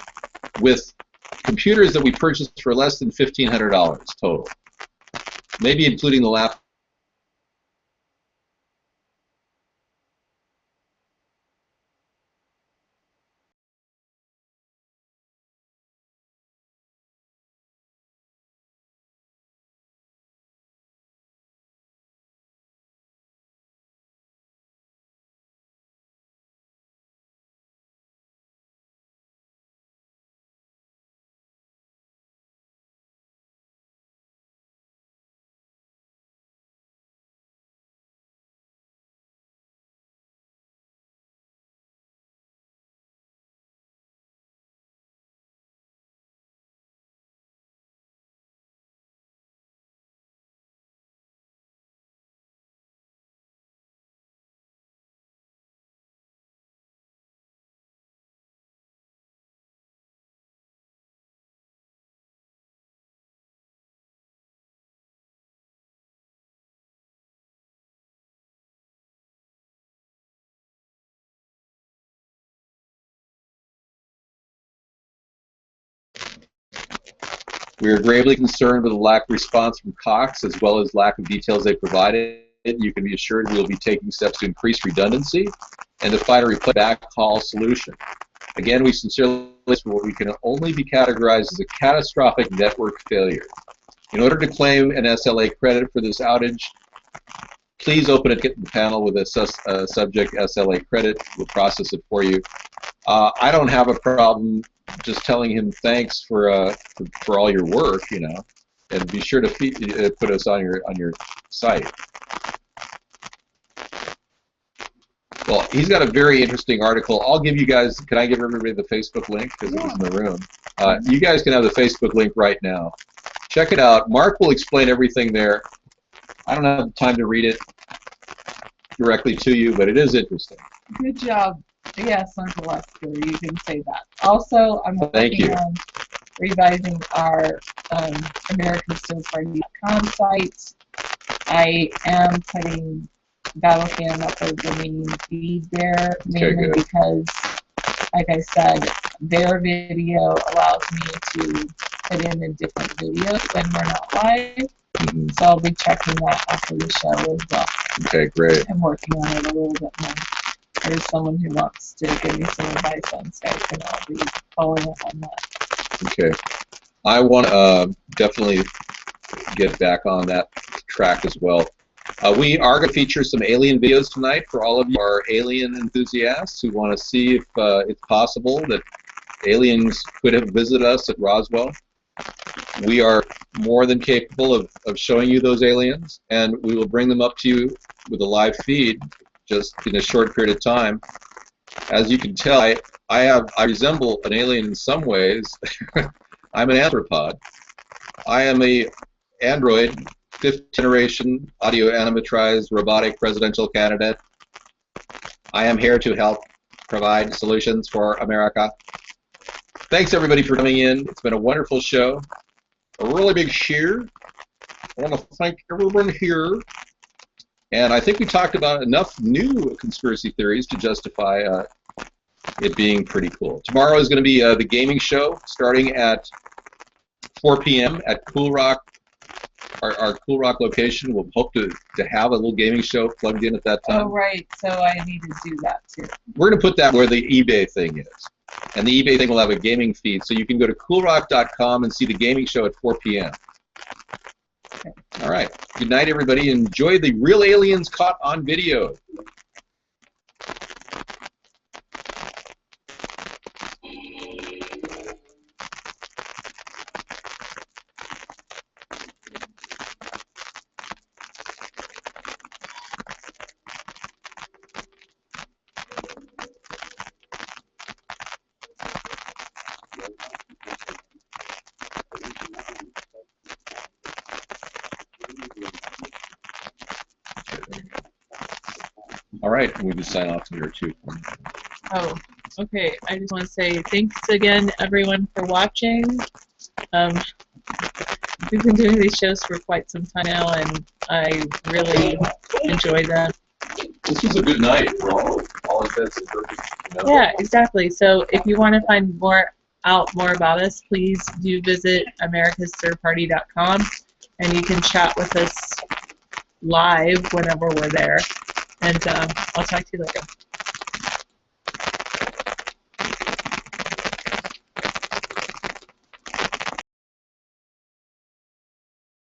with computers that we purchased for less than $1,500 total, maybe including the laptop. We are gravely concerned with the lack of response from Cox as well as lack of details they provided. You can be assured we will be taking steps to increase redundancy and to find a backhaul solution. Again, we sincerely wish for what we can only be categorized as a catastrophic network failure. In order to claim an SLA credit for this outage, please open a panel with a subject SLA credit. We'll process it for you. I don't have a problem just telling him thanks for all your work, you know, and be sure to put us on your site. Well, he's got a very interesting article. I'll give you guys. Can I give everybody the Facebook link because it was in the room? You guys can have the Facebook link right now. Check it out. Mark will explain everything there. I don't have time to read it directly to you, but it is interesting. Good job. Yes, Uncle Lester, you can say that. Also, I'm working on revising our AmericasStoneParty.com site. I am putting Battlefan up as the main feed there, mainly because, like I said, their video allows me to put in different videos when we're not live. So I'll be checking that after the show as well. Okay, great. I'm working on it a little bit more. There's someone who wants to give me some advice on Skype, and I'll be following up on that. Okay. I want to definitely get back on that track as well. We are going to feature some alien videos tonight for all of you our alien enthusiasts who want to see if it's possible that aliens could have visited us at Roswell. We are more than capable of showing you those aliens, and we will bring them up to you with a live feed just in a short period of time. As you can tell, I resemble an alien in some ways. I'm an anthropod. I am a android, 5th generation audio animatrized robotic presidential candidate. I am here to help provide solutions for America. Thanks everybody for coming in. It's been a wonderful show. A really big cheer. I want to thank everyone here. And I think we talked about enough new conspiracy theories to justify it being pretty cool. Tomorrow is going to be the gaming show starting at 4 p.m. at Cool Rock, our Cool Rock location. We'll hope to have a little gaming show plugged in at that time. Oh, right. So I need to do that too. We're going to put that where the eBay thing is. And the eBay thing will have a gaming feed. So you can go to coolrock.com and see the gaming show at 4 p.m. Okay. All right. Good night, everybody. Enjoy the real aliens caught on video. All right, we can sign off here too. Oh, okay. I just want to say thanks again, everyone, for watching. We've been doing these shows for quite some time now, and I really enjoy them. This was a good night for all intents and purposes. You know? Yeah, exactly. So if you want to find out more about us, please do visit americasthirdparty.com, and you can chat with us live whenever we're there. And I'll talk to you later.